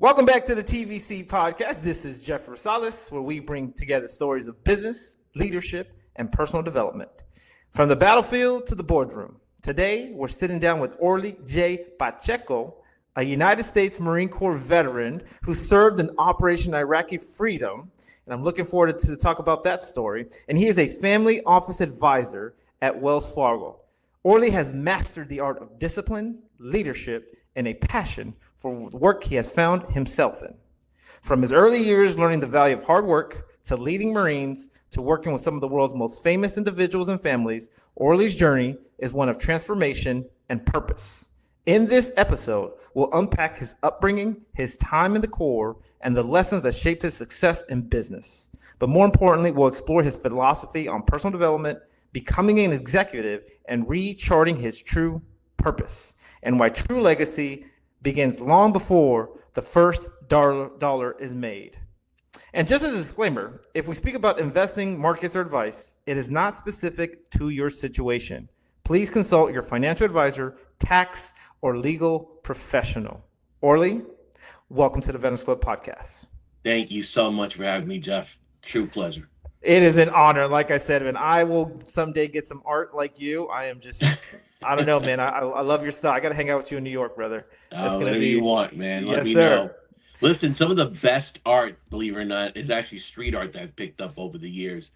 Welcome back to the TVC podcast. This is Jeff Rosales, where we bring together stories of business, leadership, and personal development. From the battlefield to the boardroom. Today, we're sitting down with Orley J. Pacheco, a United States Marine Corps veteran who served in Operation Iraqi Freedom. And I'm looking forward to talk about that story. And he is a family office advisor at Wells Fargo. Orley has mastered the art of discipline, leadership, and a passion for the work he has found himself in. From his early years learning the value of hard work, to leading Marines, to working with some of the world's most famous individuals and families, Orley's journey is one of transformation and purpose. In this episode, we'll unpack his upbringing, his time in the Corps, and the lessons that shaped his success in business. But more importantly, we'll explore his philosophy on personal development, becoming an executive, and recharting his true purpose, and why true legacy begins long before the first dollar is made. And just as a disclaimer, if we speak about investing, markets, or advice, it is not specific to your situation. Please consult your financial advisor, tax, or legal professional. Orley, welcome to the Veterans Club podcast. Thank you so much for having me, Jeff. True pleasure. It is an honor. Like I said, and I will someday get some art like you. I am just, I don't know, man. I love your style. I got to hang out with you in New York, brother. Whatever you want, man. Let me sir. know. Listen, some of the best art, believe it or not, is actually street art that I've picked up over the years.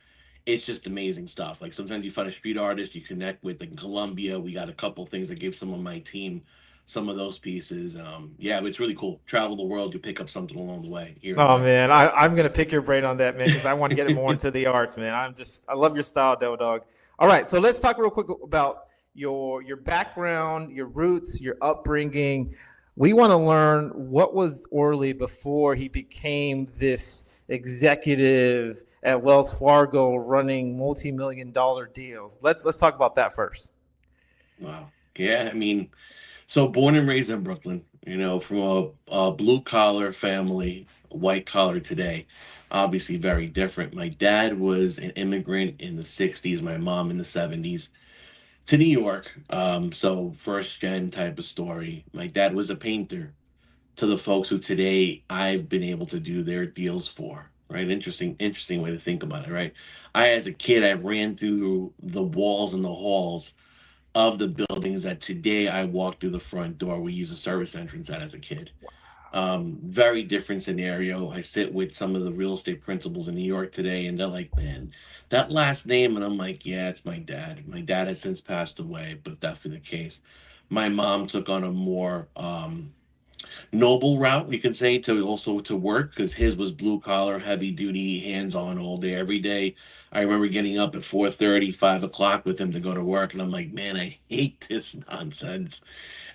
It's just amazing stuff. Like sometimes you find a street artist you connect with. Like in Colombia, we got a couple things. I gave some of my team some of those pieces. Yeah, but it's really cool. Travel the world, you pick up something along the way. Man, I'm gonna pick your brain on that, man, because I want to get more into the arts, man. I love your style, dog. All right, so let's talk real quick about your background, your roots, your upbringing. We want to learn what was Orley before he became this executive at Wells Fargo running multi-million-dollar deals. Let's talk about that first. Wow. Yeah, I mean, so born and raised in Brooklyn, from a blue-collar family, white collar today, obviously very different. My dad was an immigrant in the 60s, my mom in the 70s. To New York, so first gen type of story. My dad was a painter to the folks who today I've been able to do their deals for, right? Interesting way to think about it, right? As a kid, I ran through the walls and the halls of the buildings that today I walk through the front door. We use a service entrance at as a kid. Very different scenario. I sit with some of the real estate principals in New York today, and they're like, man, that last name. And I'm like, yeah, it's my dad. My dad has since passed away, but definitely the case. My mom took on a more noble route, you could say, to work, because his was blue collar, heavy duty, hands on all day, every day. I remember getting up at 4:30, 5 o'clock with him to go to work. And I'm like, man, I hate this nonsense.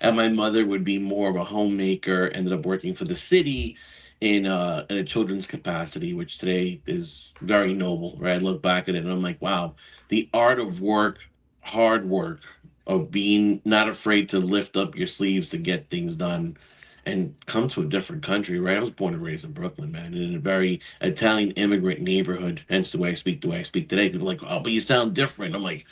And my mother would be more of a homemaker, ended up working for the city in a children's capacity, which today is very noble, right? I look back at it and I'm like, wow, the art of work, hard work, of being not afraid to lift up your sleeves to get things done and come to a different country, right? I was born and raised in Brooklyn, man, in a very Italian immigrant neighborhood. Hence the way I speak today. People are like, oh, but you sound different. I'm like,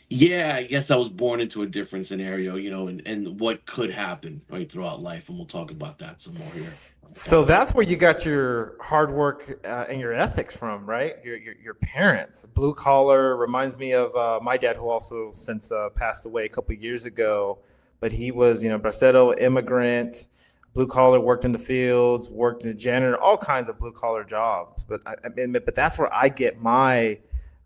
yeah, I guess I was born into a different scenario, and what could happen right throughout life. And we'll talk about that some more here. So that's where you got your hard work and your ethics from, right? Your parents. Blue collar reminds me of my dad, who also since passed away a couple of years ago. But he was, Braceto, immigrant, blue collar, worked in the fields, worked in the janitor, all kinds of blue collar jobs. But but that's where I get my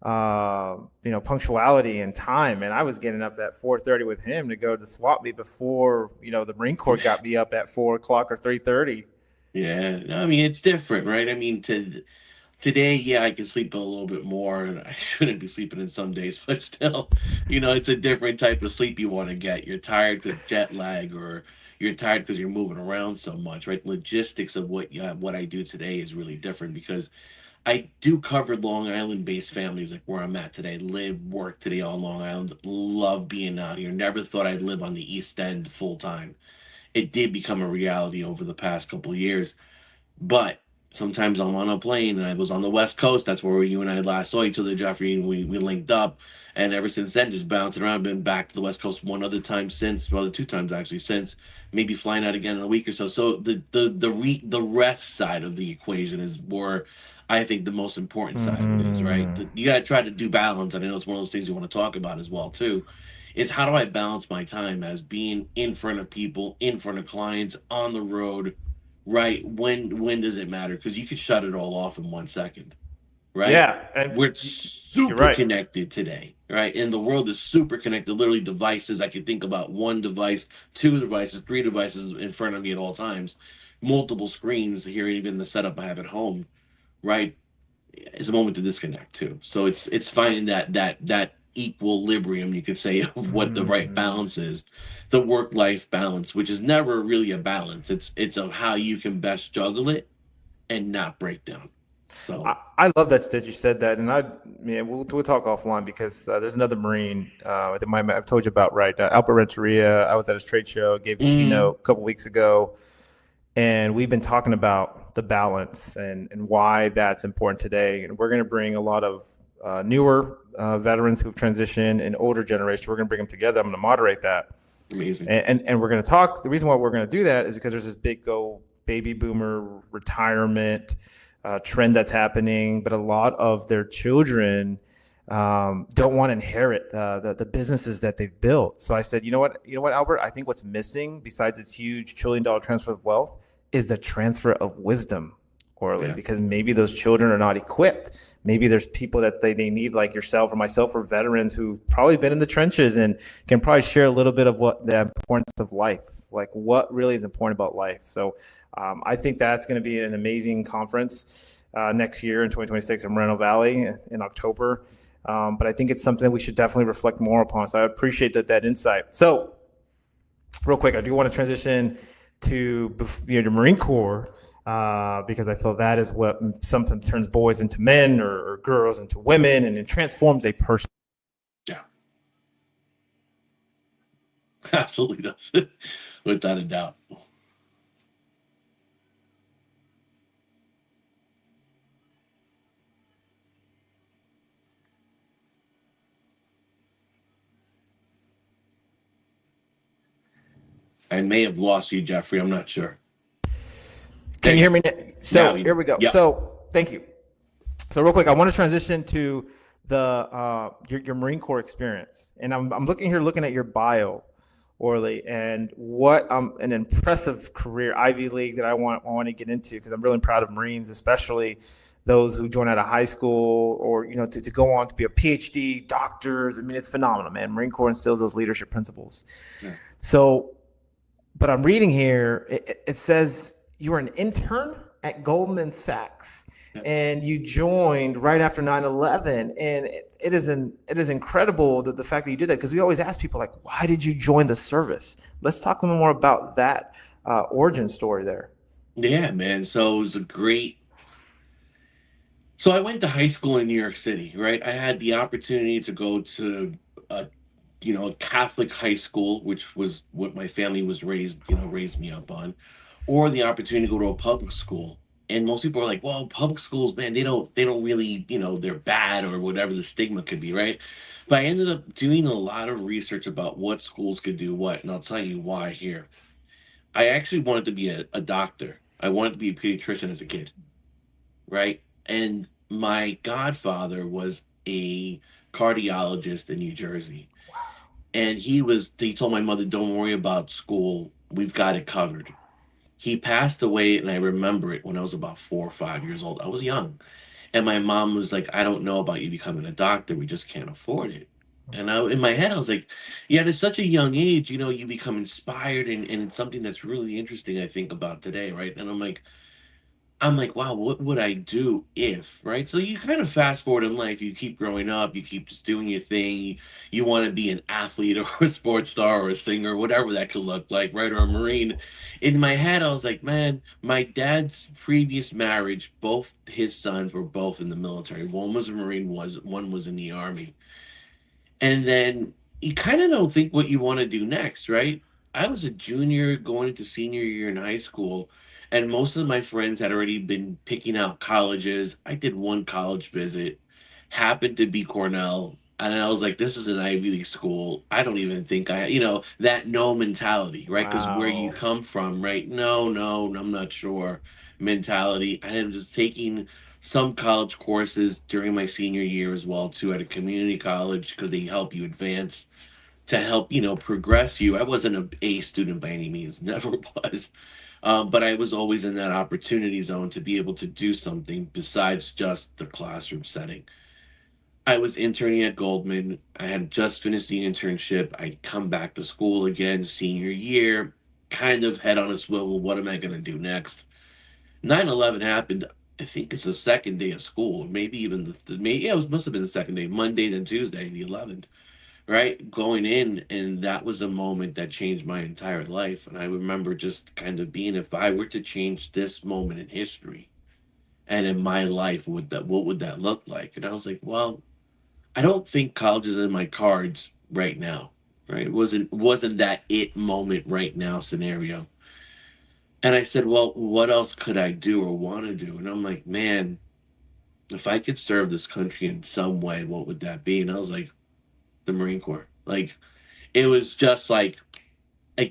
punctuality and time. And I was getting up at 4:30 with him to go to swap meet before, the Marine Corps got me up at 4 o'clock or 3:30. Yeah, I mean, it's different, right? I mean, today, yeah, I can sleep a little bit more, and I shouldn't be sleeping in some days, but still, it's a different type of sleep you want to get. You're tired because jet lag, or you're tired because you're moving around so much, right? Logistics of what I do today is really different, because I do cover Long Island-based families, like where I'm at today. Live, work today on Long Island. Love being out here. Never thought I'd live on the East End full time. It did become a reality over the past couple of years. But sometimes I'm on a plane, and I was on the West Coast. That's where you and I last saw each other, Jeffrey, and we linked up. And ever since then, just bouncing around. Been back to the West Coast one other time since, well, two times actually since. Maybe flying out again in a week or so. So the rest side of the equation is where I think the most important side of it is, right? Mm. You got to try to do balance. And I know it's one of those things you want to talk about as well too. Is how do I balance my time as being in front of people, in front of clients, on the road, right? When does it matter? Because you could shut it all off in 1 second, right? Yeah, and We're you're super right. connected today, right? And the world is super connected. Literally, devices. I can think about one device, two devices, three devices in front of me at all times, multiple screens here, even the setup I have at home, right? It's a moment to disconnect too. So it's finding that equilibrium, you could say, of what the right Mhm. balance is, the work life balance, which is never really a balance. It's of how you can best juggle it and not break down. So I love that you said that, and we'll talk offline because there's another Marine that I've told you about, right? Albert Renteria. I was at his trade show, gave a mm, keynote a couple weeks ago, and we've been talking about the balance and why that's important today. And we're going to bring a lot of newer veterans who've transitioned and older generation. We're going to bring them together. I'm going to moderate that, amazing. and we're going to talk. The reason why we're going to do that is because there's this big go baby boomer retirement trend that's happening, but a lot of their children don't want to inherit the businesses that they've built. So I said, you know what, Albert? I think what's missing besides this huge $1 trillion transfer of wealth is the transfer of wisdom, Orley, Yeah. because maybe those children are not equipped. Maybe there's people that they need, like yourself or myself, or veterans who've probably been in the trenches and can probably share a little bit of what the importance of life, like what really is important about life. So I think that's going to be an amazing conference next year in 2026 in Moreno Valley in October. But I think it's something that we should definitely reflect more upon. So I appreciate that insight. So real quick, I do want to transition to the Marine Corps because I feel that is what sometimes turns boys into men or girls into women, and it transforms a person. Yeah. Absolutely does. Without a doubt. I may have lost you, Jeffrey. I'm not sure. There Can you you hear go. me? Now So you here we go. yep. So thank you. So real quick, I want to transition to the your Marine Corps experience, and I'm looking at your bio, Orley, and what an impressive career, Ivy League, that I want to get into because I'm really proud of Marines, especially those who join out of high school or to go on to be a PhD, doctors. I mean, it's phenomenal, man. Marine Corps instills those leadership principles. Yeah. So, but I'm reading here, it says you were an intern at Goldman Sachs Yeah. and you joined right after 9/11. And it is incredible that the fact that you did that, because we always ask people, like, why did you join the service? Let's talk a little more about that origin story there. Yeah, man. So it was a great. So I went to high school in New York City, right? I had the opportunity to go to a a Catholic high school, which was what my family was raised me up on, or the opportunity to go to a public school. And most people are like, well, public schools, man, they don't really, they're bad or whatever the stigma could be, right? But I ended up doing a lot of research about what schools could do what, and I'll tell you why here. I actually wanted to be a doctor. I wanted to be a pediatrician as a kid, right? And my godfather was a cardiologist in New Jersey, and he told my mother, don't worry about school, we've got it covered. He passed away, and I remember it when I was about 4 or 5 years old. I was young, and my mom was like, I don't know about you becoming a doctor, we just can't afford it. And in my head I was like, yeah, at such a young age, you become inspired, and it's something that's really interesting, I think, about today, right? And I'm like, wow, what would I do if, right? So you kind of fast forward in life, you keep growing up, you keep just doing your thing. You want to be an athlete or a sports star or a singer, whatever that could look like, right? Or a Marine. In my head, I was like, man, my dad's previous marriage, both his sons were both in the military. One was a Marine, one was in the Army. And then you kind of don't think what you want to do next, right? I was a junior going into senior year in high school, And most of my friends had already been picking out colleges. I did one college visit, happened to be Cornell. And I was like, this is an Ivy League school. I don't even think that no mentality, right? Because where you Wow. come from, right? No, no, I'm not sure mentality. I am just taking some college courses during my senior year as well, too, at a community college because they help you advance to help, progress you. I wasn't a A student by any means, never was. But I was always in that opportunity zone to be able to do something besides just the classroom setting. I was interning at Goldman. I had just finished the internship. I'd come back to school again, senior year, kind of head on a swivel. What am I going to do next? 9/11 happened. I think it's the second day of school, or maybe even maybe yeah, must have been the second day, Monday, then Tuesday, the 11th, right? Going in, and that was a moment that changed my entire life. And I remember just kind of being, if I were to change this moment in history and in my life, what would that look like? And I was like, well, I don't think college is in my cards right now, right? It wasn't that it moment right now scenario. And I said, well, what else could I do or want to do? And I'm like, man, if I could serve this country in some way, what would that be? And I was like, the Marine Corps. Like, it was just like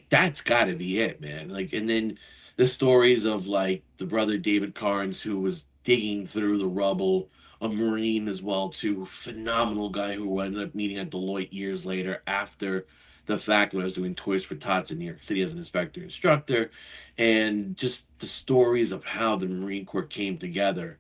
that's got to be it, man. Like, and then the stories of like the brother David Carnes who was digging through the rubble, a Marine as well, too, phenomenal guy who ended up meeting at Deloitte years later after the fact when I was doing Toys for Tots in New York City as an instructor, and just the stories of how the Marine Corps came together.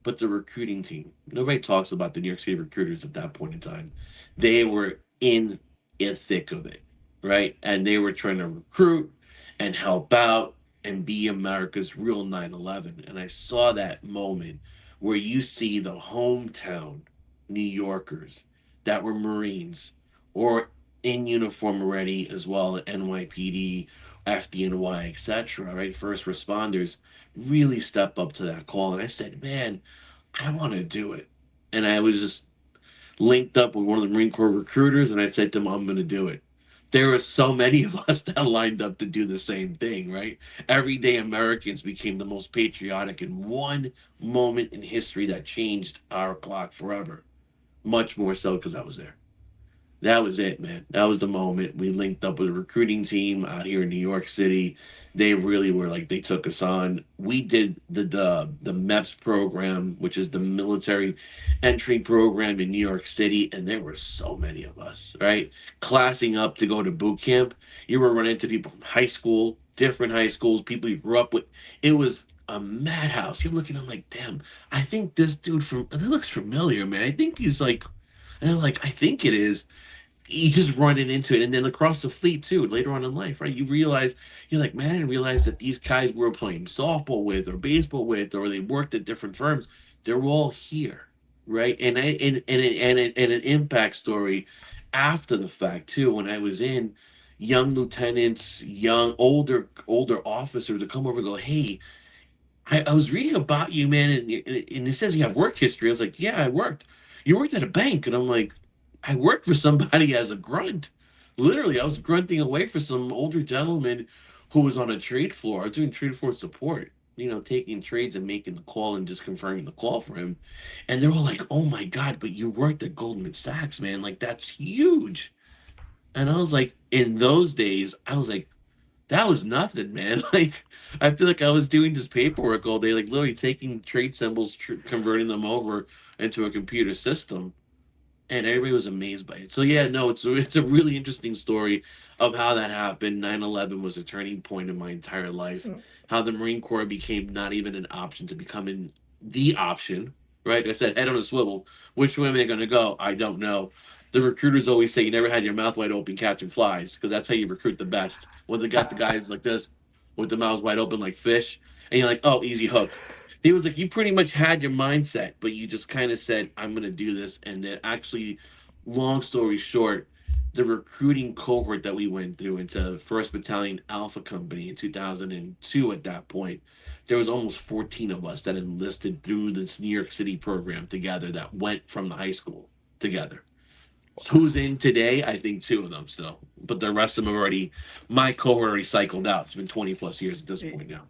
But the recruiting team, nobody talks about the New York City recruiters at that point in time. They were in the thick of it, right? And they were trying to recruit and help out and be America's real 9/11. And I saw that moment where you see the hometown New Yorkers that were Marines or in uniform already as well at NYPD, FDNY, etc., right? First responders really step up to that call. And I said, man, I want to do it. And I was just linked up with one of the Marine Corps recruiters, and I said to him, I'm going to do it. There were so many of us that lined up to do the same thing, right? Everyday Americans became the most patriotic in one moment in history that changed our clock forever. Much more so because I was there. That was it, man. That was the moment. We linked up with a recruiting team out here in New York City. They really were like they took us on. We did the MEPS program, which is the military entry program in New York City, and there were so many of us, right? Classing up to go to boot camp. You were running into people from high school, different high schools, people you grew up with. It was a madhouse. You're looking, I'm like, damn, I think this dude from that looks familiar, man. I think he's like, and I'm like, I think it is. You just running into it, and then across the fleet too later on in life, right? You realize, you're like, man, I didn't realize that these guys we were playing softball with or baseball with or they worked at different firms, they're all here, right? And an impact story after the fact too, when I was in, young lieutenants, young older officers to come over and go, hey, I was reading about you, man, and it says you have work history. I was like, yeah, I worked. You worked at a bank, and I'm like, I worked for somebody as a grunt. Literally, I was grunting away for some older gentleman who was on a trade floor. I was doing trade floor support, taking trades and making the call and just confirming the call for him. And they're all like, "Oh my God, but you worked at Goldman Sachs, man! Like that's huge." And I was like, in those days, I was like, that was nothing, man. Like, I feel like I was doing just paperwork all day, like literally taking trade symbols, converting them over into a computer system, and everybody was amazed by it. So yeah, no, it's a really interesting story of how that happened. 9/11 was a turning point in my entire life. How the Marine Corps became not even an option to becoming the option. Right? Like I said, head on a swivel. Which way am I going to go? I don't know. The recruiters always say you never had your mouth wide open catching flies because that's how you recruit the best. When they got the guys like this with the mouths wide open like fish, and you're like, oh, easy hook. He was like, you pretty much had your mindset, but you just kind of said, I'm going to do this. And then actually, long story short, the recruiting cohort that we went through into 1st Battalion Alpha Company in 2002 at that point, there was almost 14 of us that enlisted through this New York City program together that went from the high school together. So who's in today? I think two of them still, but the rest of them already, my cohort already cycled out. It's been 20 plus years at this point now.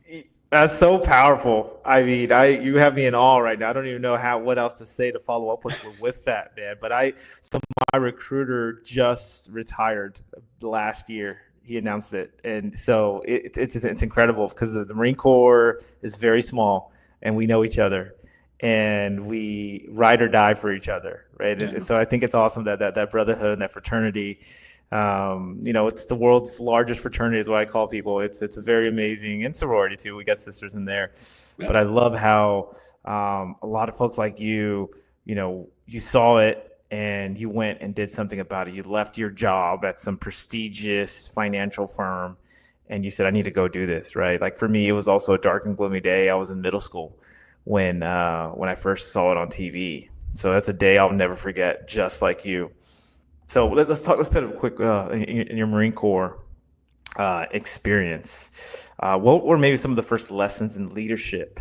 That's so powerful. I mean, you have me in awe right now. I don't even know what else to say to follow up with that, man. But so my recruiter just retired last year. He announced it, and so it's incredible because the Marine Corps is very small, and we know each other, and we ride or die for each other, right? Yeah. And so I think it's awesome that brotherhood and that fraternity. It's the world's largest fraternity is what I call people. It's very amazing, and sorority too. We got sisters in there, Yeah. but I love how a lot of folks like you saw it and you went and did something about it. You left your job at some prestigious financial firm, and you said, "I need to go do this." Right? Like for me, it was also a dark and gloomy day. I was in middle school when I first saw it on TV. So that's a day I'll never forget. Just like you. So let's talk. Let's put a quick in your Marine Corps experience. What were maybe some of the first lessons in leadership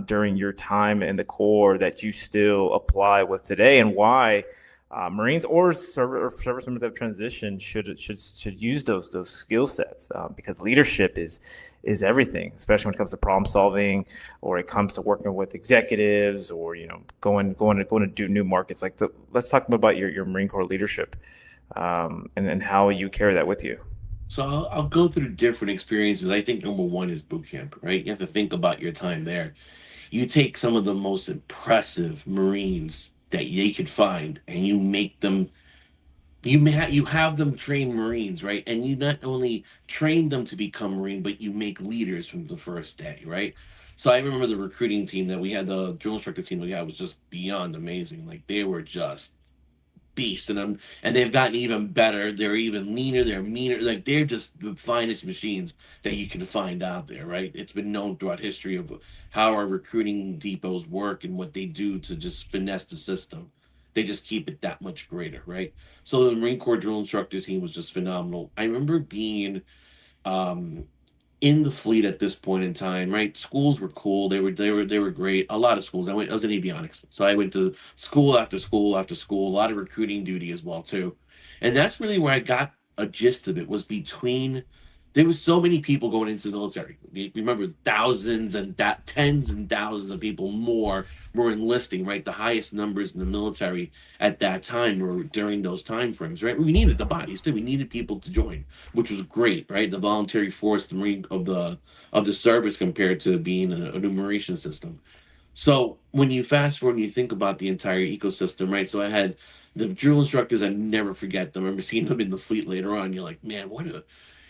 during your time in the Corps that you still apply with today, and why Marines or service members that have transitioned should use those skill sets because leadership is everything, especially when it comes to problem solving or it comes to working with executives or going to do new markets. Let's talk about your Marine Corps leadership and how you carry that with you. So I'll go through different experiences. I think number one is boot camp, right? You have to think about your time there. You take some of the most impressive Marines that they could find, and you make them. You have them train Marines, right? And you not only train them to become Marine, but you make leaders from the first day, right? So I remember the recruiting team that we had, the drill instructor team we had was just beyond amazing. Like they were just beast, and they've gotten even better. They're even leaner, they're meaner, like they're just the finest machines that you can find out there, right? It's been known throughout history of how our recruiting depots work and what they do to just finesse the system. They just keep it that much greater, right? So the Marine Corps drill instructor team was just phenomenal. I remember being um in the fleet at this point in time, right? Schools were cool. They were great. A lot of schools. I was in avionics, so I went to school after school after school. A lot of recruiting duty as well too, and that's really where I got a gist of it. Was between there was so many people going into the military. Remember, thousands and tens and thousands of people more were enlisting. Right, the highest numbers in the military at that time were during those time frames. Right, we needed the bodies too. We needed people to join, which was great. Right, the voluntary force, the Marine of the service compared to being a enumeration system. So when you fast forward and you think about the entire ecosystem, right? So I had the drill instructors. I never forget them. I remember seeing them in the fleet later on. You're like, man,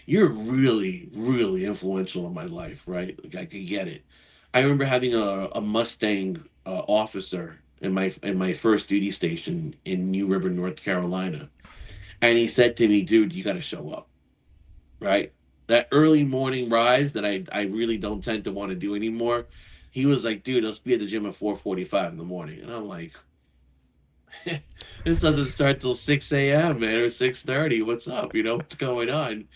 you're really, really influential in my life, right? Like I could get it. I remember having a Mustang officer in my first duty station in New River, North Carolina, and he said to me, "Dude, you got to show up." Right? That early morning rise that I really don't tend to want to do anymore. He was like, "Dude, let's be at the gym at 4:45 in the morning," and I'm like, "This doesn't start till 6 a.m., man, or 6:30. What's up? What's going on?"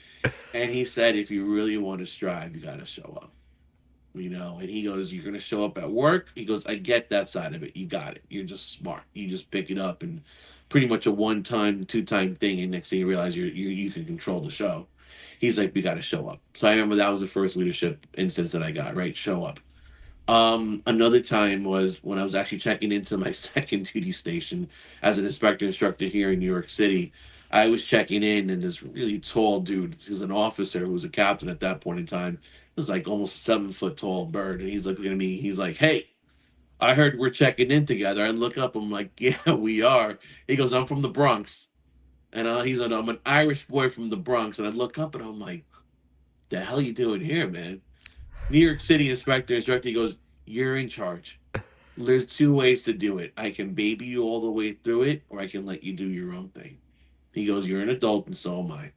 And he said, if you really want to strive, you got to show up. And he goes, you're going to show up at work. He goes, I get that side of it. You got it. You're just smart. You just pick it up and pretty much a one-time, two-time thing. And next thing you realize you can control the show. He's like, we got to show up. So I remember that was the first leadership instance that I got, right? Show up. Another time was when I was actually checking into my second duty station as an instructor here in New York City. I was checking in, and this really tall dude, he was an officer who was a captain at that point in time, was like almost 7 foot tall bird. And he's looking at me, he's like, hey, I heard we're checking in together. I look up, I'm like, yeah, we are. He goes, I'm from the Bronx. And he's like, I'm an Irish boy from the Bronx. And I look up and I'm like, the hell you doing here, man? New York City instructor, he goes, you're in charge. There's two ways to do it. I can baby you all the way through it, or I can let you do your own thing. He goes, you're an adult and so am I.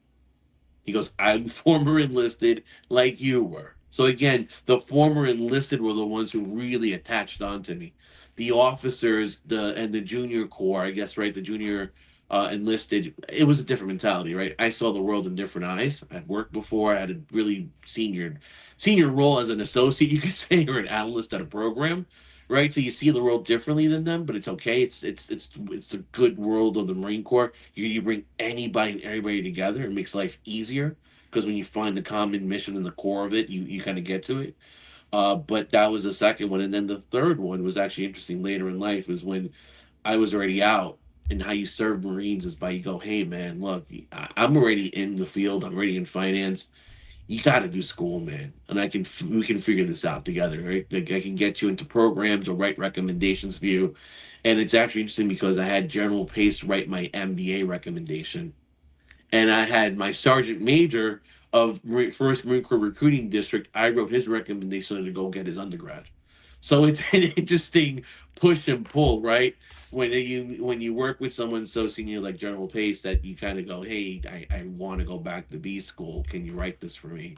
He goes, I'm former enlisted like you were. So again, the former enlisted were the ones who really attached onto me. The officers, and the junior corps, I guess, right? The junior enlisted, it was a different mentality, right? I saw the world in different eyes. I'd worked before. I had a really senior role as an associate, you could say, or an analyst at a program, right? So you see the world differently than them, but it's okay. It's a good world of the Marine Corps. You bring anybody and everybody together. It makes life easier because when you find the common mission and the core of it, you kind of get to it. But that was the second one, and then the third one was actually interesting later in life. Is when I was already out, and how you serve Marines is by you go, hey man, look, I'm already in the field. I'm already in finance. You got to do school, man, and we can figure this out together, right? Like I can get you into programs or write recommendations for you, and it's actually interesting because I had General Pace write my MBA recommendation, and I had my sergeant major of First Marine Corps Recruiting District. I wrote his recommendation to go get his undergrad. So it's an interesting push and pull, right? When you work with someone so senior like General Pace, that you kind of go, hey, I want to go back to B school. Can you write this for me?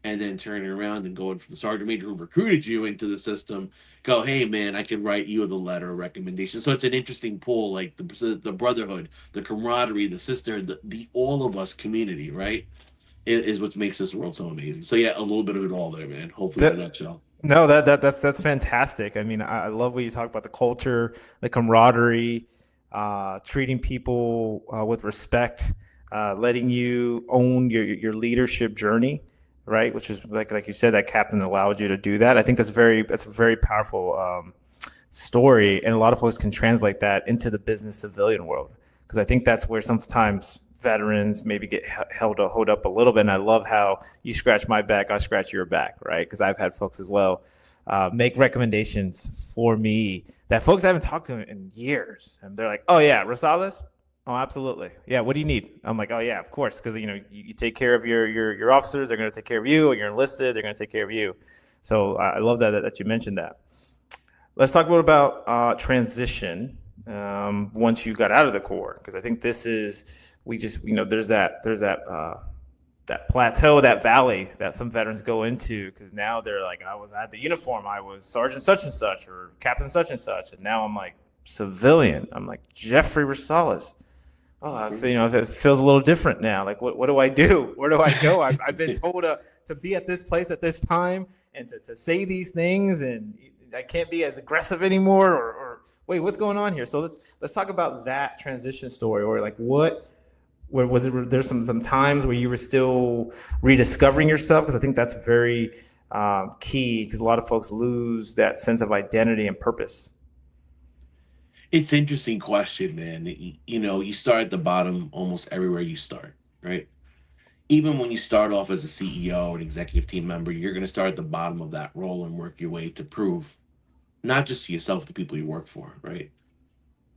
And then turning around and going for the sergeant major who recruited you into the system, go, hey man, I can write you the letter of recommendation. So it's an interesting pull, like the brotherhood, the camaraderie, the sisterhood, the all of us community, right? Is what makes this world so amazing. So yeah, a little bit of it all there, man. Hopefully in a That nutshell. no, that's fantastic. I mean, I love what you talk about the culture, the camaraderie, treating people with respect, letting you own your leadership journey, right? Which is like you said, that captain allowed you to do that. I think that's a very powerful story, and a lot of folks can translate that into the business civilian world because I think that's where sometimes veterans maybe get hold up a little bit. And I love how you scratch my back, I scratch your back, right? Because I've had folks as well make recommendations for me that folks I haven't talked to in years, and they're like, "Oh yeah, Rosales." Oh, absolutely. Yeah. What do you need? I'm like, oh yeah, of course, because you take care of your officers. They're going to take care of you. Or you're enlisted. They're going to take care of you. So I love that you mentioned that. Let's talk a little about transition once you got out of the Corps, because I think this is we just there's that plateau, that valley that some veterans go into because now they're like, I had the uniform, I was sergeant such and such or captain such and such, and now I'm like civilian. I'm like Jeffrey Rosales. Oh, it feels a little different now. Like, what do I do? Where do I go? I've been told to be at this place at this time and to say these things, and I can't be as aggressive anymore. Or wait, what's going on here? So let's talk about that transition story, or like where was it? There's some times where you were still rediscovering yourself, because I think that's very key, because a lot of folks lose that sense of identity and purpose. It's an interesting question, man. You start at the bottom almost everywhere you start, right? Even when you start off as a CEO, an executive team member, you're going to start at the bottom of that role and work your way to prove not just to yourself, the people you work for, right?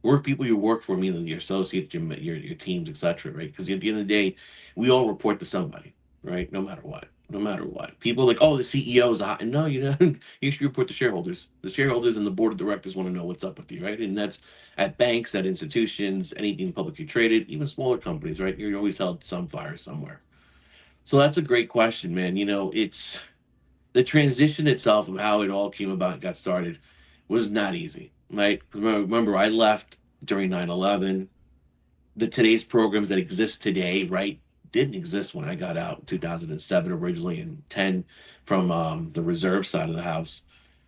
Work people you work for, meaning your associates, your teams, etc. Right? Because at the end of the day, we all report to somebody, right? No matter what, no matter what. People are like, oh, the CEO is hot, and no, you know, you should report to shareholders. The shareholders and the board of directors want to know what's up with you, right? And that's at banks, at institutions, anything publicly traded, even smaller companies, right? You're always held to some fire somewhere. So that's a great question, man. It's the transition itself of how it all came about and got started was not easy, right? Remember, I left during 9/11. The today's programs that exist today, right, didn't exist when I got out in 2007 originally, and 10 from the reserve side of the house.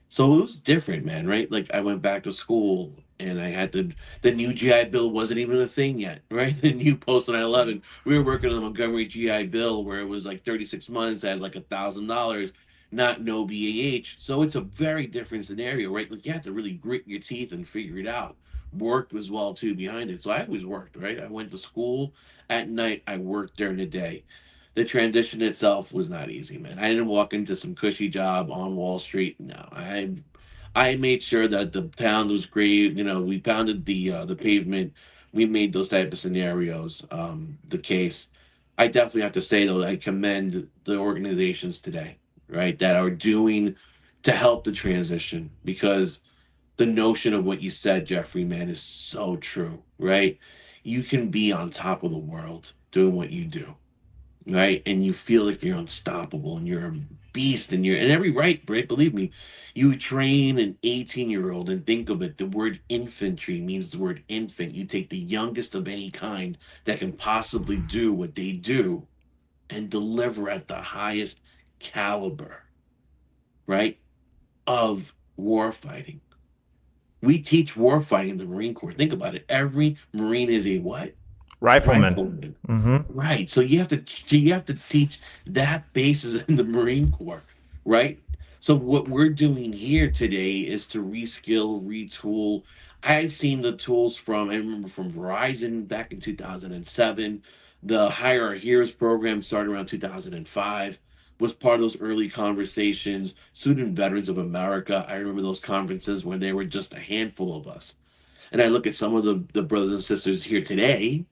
So it was different, man, right? Like I went back to school and I had the new GI Bill wasn't even a thing yet, right? The new post 9/11. We were working on the Montgomery GI Bill where it was like 36 months, had like $1,000, not no BAH. So it's a very different scenario, right? Like you had to really grit your teeth and figure it out. Worked as well too behind it. So I always worked, right? I went to school at night, I worked during the day. The transition itself was not easy, man. I didn't walk into some cushy job on Wall Street. No, I made sure that the town was great. We pounded the pavement. We made those type of scenarios the case. I definitely have to say though, I commend the organizations today, right, that are doing to help the transition, because the notion of what you said, Jeffrey, man, is so true, right? You can be on top of the world doing what you do, right? And you feel like you're unstoppable and you're a beast and you're in every right? Believe me, you train an 18-year-old, and think of it, the word infantry means the word infant. You take the youngest of any kind that can possibly do what they do and deliver at the highest caliber, right? Of war fighting. We teach war fighting in the Marine Corps. Think about it. Every Marine is a what? Rifleman. Rifleman. Mm-hmm. Right. So you have to teach that basis in the Marine Corps, right? So what we're doing here today is to reskill, retool. I've seen the tools I remember from Verizon back in 2007. The Hire Our Heroes program started around 2005, was part of those early conversations. Student Veterans of America, I remember those conferences when there were just a handful of us. And I look at some of the brothers and sisters here today,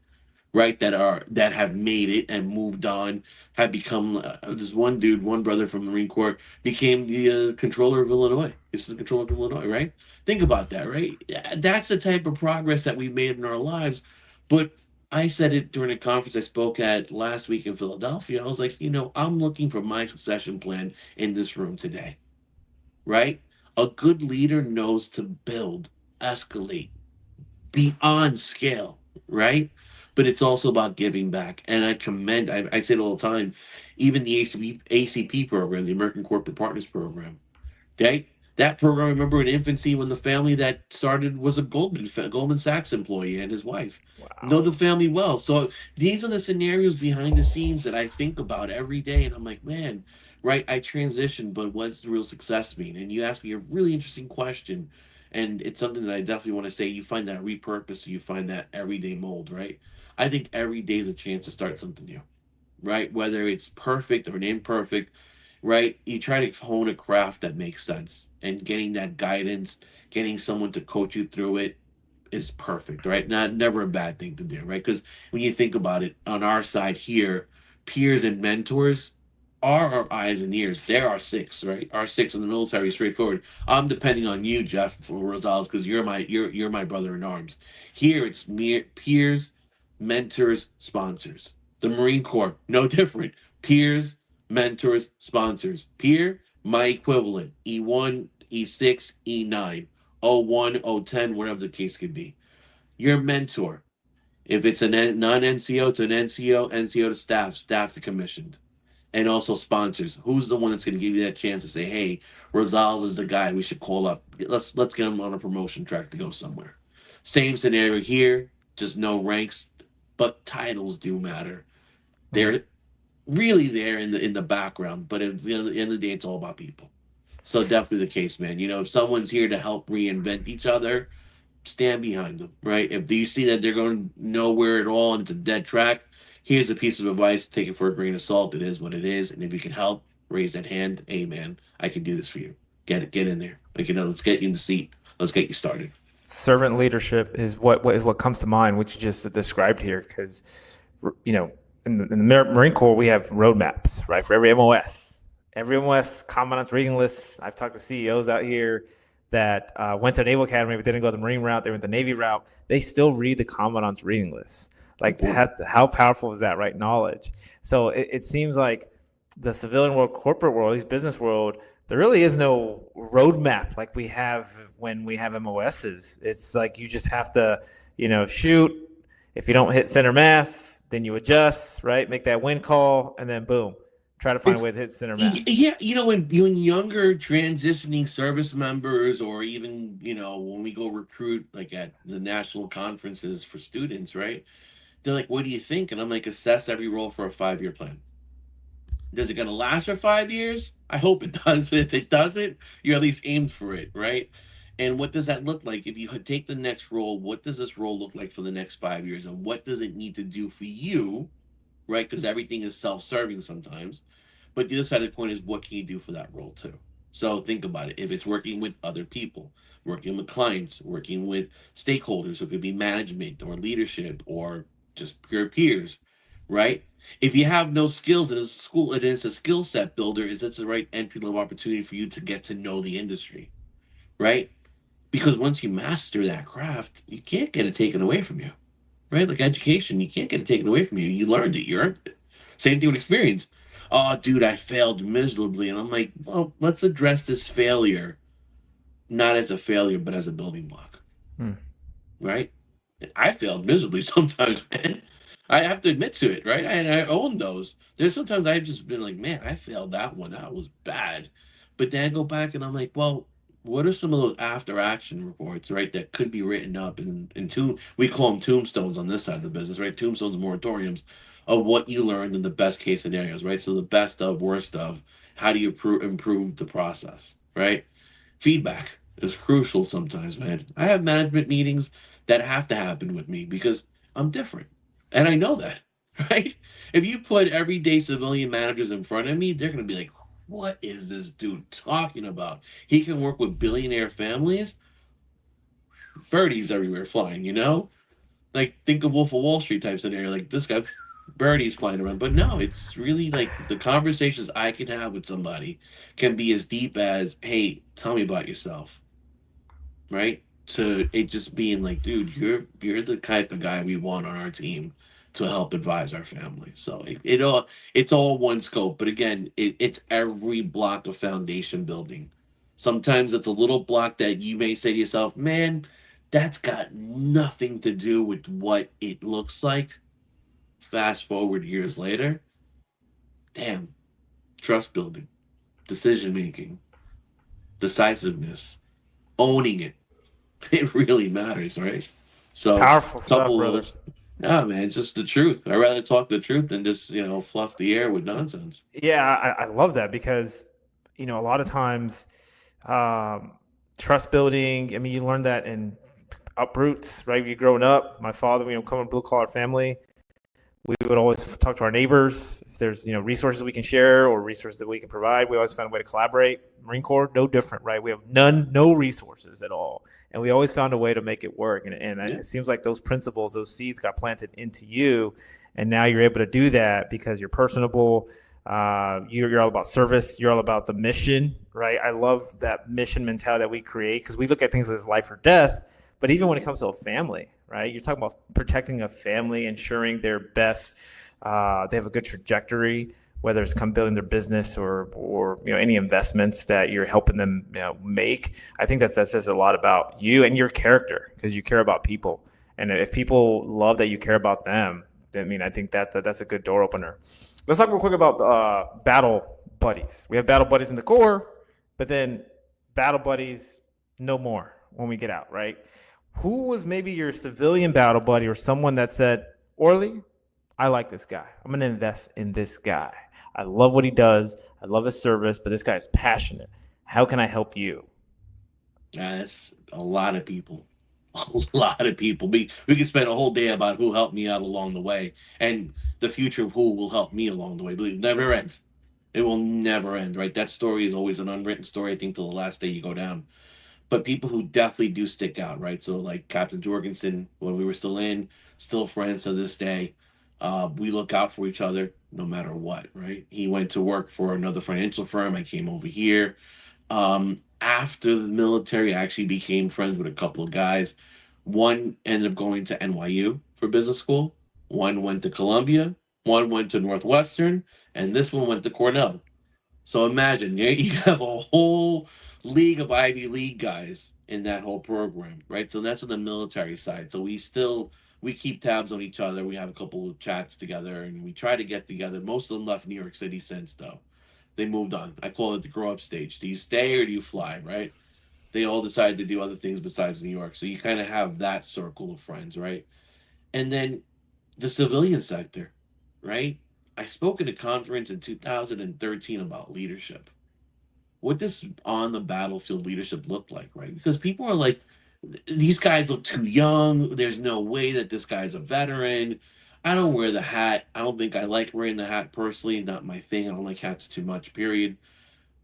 right, that have made it and moved on, have become this one dude, one brother from the Marine Corps became the controller of Illinois. It's the controller of Illinois, right? Think about that, right? Yeah, that's the type of progress that we've made in our lives. But I said it during a conference I spoke at last week in Philadelphia. I was like, I'm looking for my succession plan in this room today, right? A good leader knows to build, escalate, beyond scale, right? But it's also about giving back. And I say it all the time, even the ACP program, the American Corporate Partners Program, okay? That program, I remember in infancy when the family that started was a Goldman Sachs employee and his wife. Wow. Know the family well. So these are the scenarios behind the scenes that I think about every day. And I'm like, man, right? I transitioned, but what's the real success mean? And you asked me a really interesting question. And it's something that I definitely want to say. You find that repurpose, you find that everyday mold, right? I think every day is a chance to start something new, right? Whether it's perfect or an imperfect, right? You try to hone a craft that makes sense, and getting that guidance, getting someone to coach you through it is perfect, right? Never a bad thing to do, right? Because when you think about it, on our side here, peers and mentors are our eyes and ears. They're our six, right? Our six in the military is straightforward. I'm depending on you, Jeff Rosales, because you're my brother in arms. Here it's peers, mentors, sponsors. The Marine Corps, no different. Peers, mentors, sponsors. Peer, my equivalent. E1, E6, E9, O1, O10, whatever the case could be. Your mentor. If it's a non-NCO to an NCO, NCO to staff, staff to commissioned, and also sponsors. Who's the one that's going to give you that chance to say, "Hey, Rosales is the guy we should call up. Let's get him on a promotion track to go somewhere." Same scenario here, just no ranks, but titles do matter. They're really there in the background, but at the end of the day, it's all about people. So definitely the case, man. If someone's here to help reinvent each other, stand behind them, right? If you see that they're going nowhere at all and it's a dead track, here's a piece of advice. Take it for a grain of salt. It is what it is. And if you can help, raise that hand. Hey, man, I can do this for you. Get in there. Let's get you in the seat. Let's get you started. Servant leadership is what comes to mind, which you just described here, because in the Marine Corps we have roadmaps, right, for every MOS. Every MOS commandant's reading lists. I've talked to CEOs out here that went to Naval Academy but didn't go the Marine route. They went the Navy route. They still read the commandant's reading list. Like, how powerful is that, right? Knowledge. So it seems like the civilian world, corporate world, these business world, there really is no roadmap like we have when we have MOSs. It's like you just have to, shoot. If you don't hit center mass, then you adjust, right? Make that wind call, and then boom, try to find a way to hit center mass. Yeah, when younger transitioning service members, or even when we go recruit like at the national conferences for students, right? They're like, "What do you think?" And I'm like, "Assess every role for a 5-year plan. Does it gonna last for 5 years? I hope it does. If it doesn't, you're at least aimed for it, right? And what does that look like? If you take the next role, what does this role look like for the next 5 years? And what does it need to do for you, right? Because everything is self-serving sometimes. But the other side of the coin is, what can you do for that role too? So think about it. If it's working with other people, working with clients, working with stakeholders, so it could be management or leadership or just pure peers, right? If you have no skills in a school, it is a skill set builder. Is it's the right entry level opportunity for you to get to know the industry, right? Because once you master that craft, you can't get it taken away from you, right? Like education, you can't get it taken away from you. You learned it, you earned it. Same thing with experience. "Oh, dude, I failed miserably." And I'm like, well, let's address this failure not as a failure, but as a building block, right? I failed miserably sometimes, man. I have to admit to it, right? I own those. There's sometimes I've just been like, man, I failed that one. That was bad. But then I go back and I'm like, well, what are some of those after action reports, right, that could be written up in we call them tombstones on this side of the business, right? Tombstones, moratoriums of what you learned in the best case scenarios, right? So the best of, worst of, how do you improve the process, right? Feedback is crucial sometimes, man. I have management meetings that have to happen with me because I'm different. And I know that, right? If you put everyday civilian managers in front of me, they're going to be like, what is this dude talking about? He can work with billionaire families, birdies everywhere flying, you know? Like, think of Wolf of Wall Street type scenario. Like, this guy, birdies flying around. But no, it's really like the conversations I can have with somebody can be as deep as, hey, tell me about yourself, right? To it just being like, dude, you're the type of guy we want on our team to help advise our family. So it's all one scope, but again, it's every block of foundation building. Sometimes it's a little block that you may say to yourself, man, that's got nothing to do with what it looks like. Fast forward years later, damn, trust building, decision making, decisiveness, owning it. It really matters, right? So, Powerful stuff, couple of brother. those. Yeah, man, it's just the truth. I'd rather talk the truth than just, fluff the air with nonsense. Yeah, I love that because, a lot of times, um, trust building. I mean, you learn that in uproots, right? You growing up, my father, coming from a blue collar family, we would always talk to our neighbors if there's resources we can share or resources that we can provide. We always found a way to collaborate. Marine Corps, no different, right? We have no resources at all, and we always found a way to make it work. And Yeah. it seems like those principles, those seeds, got planted into you, and now you're able to do that because you're personable. You're all about service. You're all about the mission, right? I love that mission mentality that we create because we look at things as life or death. But even when it comes to a family, right? You're talking about protecting a family, ensuring their best, they have a good trajectory, whether it's come building their business or any investments that you're helping them make. I think that says a lot about you and your character because you care about people. And if people love that you care about them, I think that's a good door opener. Let's talk real quick about battle buddies. We have battle buddies in the Corps, but then battle buddies no more when we get out, right? Who was maybe your civilian battle buddy or someone that said, Orley, I like this guy. I'm going to invest in this guy. I love what he does. I love his service, but this guy is passionate. How can I help you? That's a lot of people. A lot of people. We could spend a whole day about who helped me out along the way and the future of who will help me along the way. But it never ends. It will never end, right? That story is always an unwritten story, I think, till the last day you go down. But people who definitely do stick out, right? So like Captain Jorgensen, when we were still still friends to this day. We look out for each other no matter what, right? He went to work for another financial firm. I came over here. After the military, I actually became friends with a couple of guys. One ended up going to NYU for business school. One went to Columbia. One went to Northwestern, and this one went to Cornell. So imagine, yeah, you have a whole league of Ivy League guys in that whole program, right? So that's on the military side. So we keep tabs on each other. We have a couple of chats together, and we try to get together. Most of them left New York City since though. They moved on. I call it the grow up stage. Do you stay or do you fly, right? They all decided to do other things besides New York. So you kind of have that circle of friends, right? And then the civilian sector, right? I spoke at a conference in 2013 about leadership. What does on the battlefield leadership look like, right? Because people are like, these guys look too young. There's no way that this guy's a veteran. I don't wear the hat. I don't think I like wearing the hat personally. Not my thing. I don't like hats too much, period.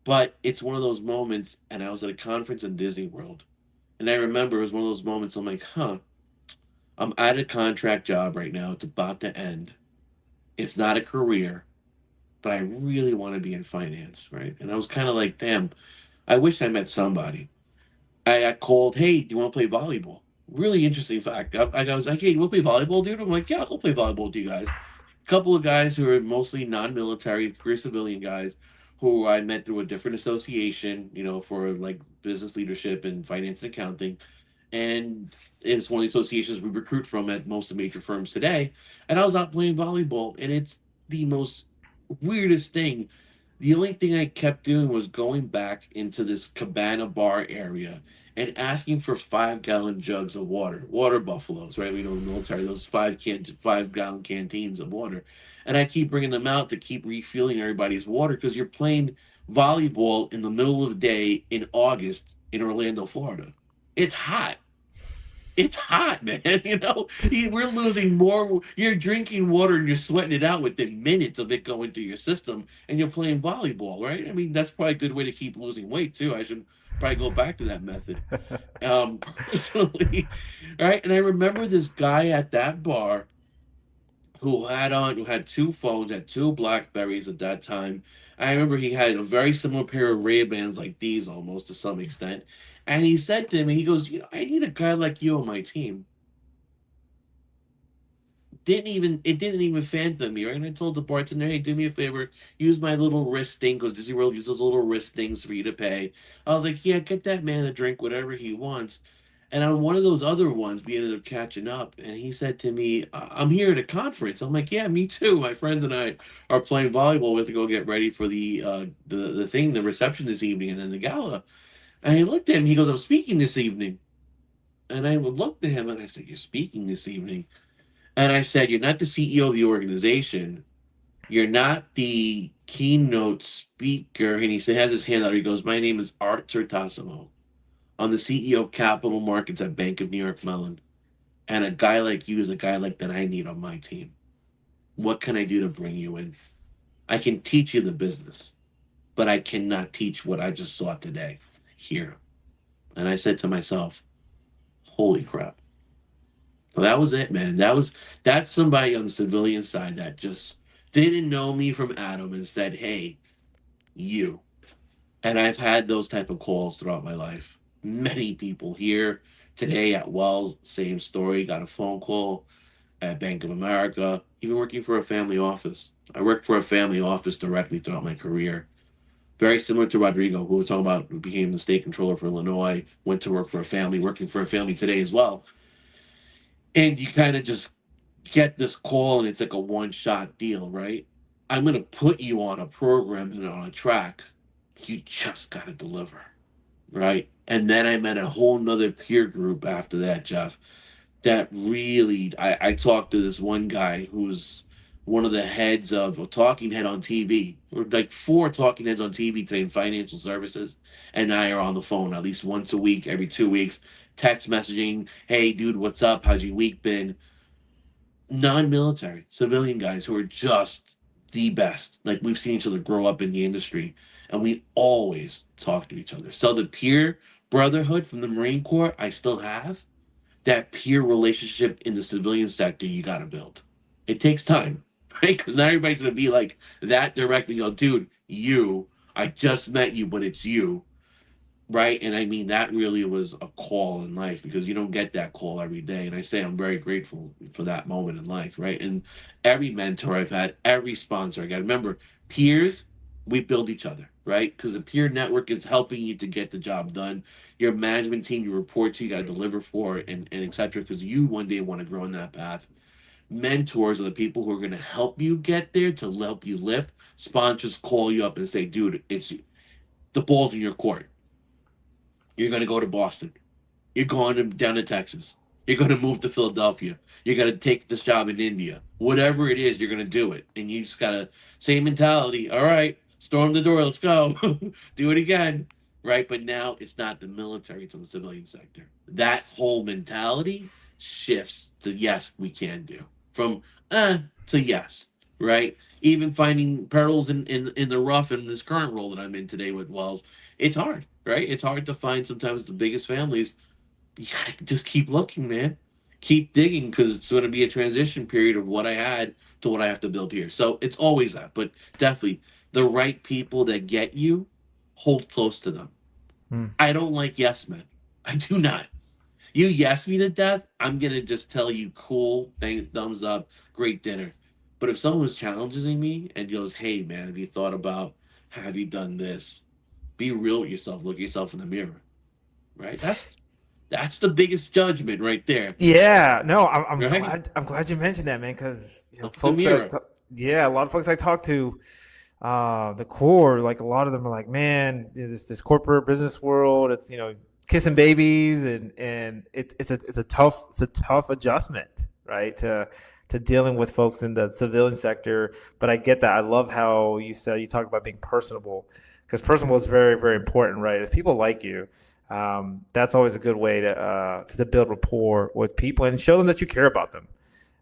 But it's one of those moments, and I was at a conference in Disney World. And I remember it was one of those moments I'm like, huh, I'm at a contract job right now. It's about to end. It's not a career, but I really want to be in finance, right? And I was kind of like, damn, I wish I met somebody. I got called, hey, do you want to play volleyball? Really interesting fact. I was like, hey, you want to play volleyball, dude? I'm like, yeah, I'll play volleyball with you guys. A couple of guys who are mostly non-military, career civilian guys who I met through a different association, for like business leadership and finance and accounting. And it's one of the associations we recruit from at most of the major firms today. And I was out playing volleyball, and it's the most weirdest thing. The only thing I kept doing was going back into this cabana bar area and asking for 5 gallon jugs of water, water buffaloes, right? We know in the military, those 5 gallon canteens of water. And I keep bringing them out to keep refueling everybody's water because you're playing volleyball in the middle of the day in August in Orlando, Florida. It's hot. It's hot, man. We're losing more. You're drinking water and you're sweating it out within minutes of it going through your system, and you're playing volleyball, right? I mean, that's probably a good way to keep losing weight too. I should probably go back to that method. Personally, right? And I remember this guy at that bar who had two phones, had two Blackberries at that time. I remember he had a very similar pair of Ray-Bans like these almost to some extent. And he said to me, he goes, I need a guy like you on my team. It didn't even fathom me, right? And I told the bartender, hey, do me a favor, use my little wrist thing, because Disney World uses those little wrist things for you to pay. I was like, yeah, get that man a drink, whatever he wants. And on one of those other ones, we ended up catching up, and he said to me, I'm here at a conference. I'm like, yeah, me too. My friends and I are playing volleyball. We have to go get ready for the reception this evening, and then the gala. And he looked at me, he goes, I'm speaking this evening. And I looked at him and I said, you're speaking this evening? And I said, you're not the CEO of the organization. You're not the keynote speaker. And he has his hand out. He goes, my name is Art Tertasimo. I'm the CEO of Capital Markets at Bank of New York Mellon. And a guy like you is a guy like that I need on my team. What can I do to bring you in? I can teach you the business, but I cannot teach what I just saw today here. And I said to myself, holy crap. So that was it, man. That's somebody on the civilian side that just didn't know me from Adam and said, hey, you. And I've had those type of calls throughout my life. Many people here today at Wells, same story. Got a phone call at Bank of America, even working for a family office. I worked for a family office directly throughout my career. Very similar to Rodrigo, who was talking about, who became the state controller for Illinois, went to work for a family, working for a family today as well. And you kind of just get this call and it's like a one-shot deal, right? I'm going to put you on a program and on a track. You just got to deliver, right? And then I met a whole nother peer group after that, Jeff, that really, I talked to this one guy who's one of the heads of a talking head on TV, or like 4 talking heads on TV today in financial services, and I are on the phone at least once a week, every 2 weeks, text messaging, hey, dude, what's up? How's your week been? Non-military, civilian guys who are just the best. Like, we've seen each other grow up in the industry, and we always talk to each other. So the peer brotherhood from the Marine Corps, I still have. That peer relationship in the civilian sector, you got to build. It takes time, right? Because not everybody's going to be like that direct and go, dude, I just met you, but it's you, right? And I mean, that really was a call in life, because you don't get that call every day. And I say I'm very grateful for that moment in life, right? And every mentor I've had, every sponsor I got, remember, peers, we build each other, right? Because the peer network is helping you to get the job done. Your management team, you report to, you got to deliver for, and et cetera, because you one day want to grow in that path. Mentors are the people who are going to help you get there, to help you lift. Sponsors call you up and say, dude, it's the ball's in your court. You're going to go to Boston. You're going down to Texas. You're going to move to Philadelphia. You're going to take this job in India. Whatever it is, you're going to do it. And you just got to, same mentality. All right, storm the door. Let's go. Do it again. Right? But now it's not the military. It's on the civilian sector. That whole mentality shifts to yes, we can do. From to yes. Right? Even finding perils in the rough in this current role that I'm in today with Wells, it's hard, right? It's hard to find sometimes the biggest families. You gotta just keep looking, man. Keep digging, because it's going to be a transition period of what I had to what I have to build here. So it's always that, but definitely the right people that get you, hold close to them. I don't like yes men. I do not. You yes me to death, I'm going to just tell you, cool, thumbs up, great dinner. But if someone's challenging me and goes, hey, man, have you thought about, have you done this? Be real with yourself. Look yourself in the mirror, right? That's the biggest judgment right there. Yeah, no, I'm right? glad you mentioned that, man, because Look in the mirror. a lot of folks I talk to, the core, like a lot of them are like, man, this corporate business world, it's, kissing babies, and it's a tough adjustment, right? To dealing with folks in the civilian sector. But I get that. I love how you talk about being personable, because personable is very, very important, right? If people like you, that's always a good way to build rapport with people and show them that you care about them.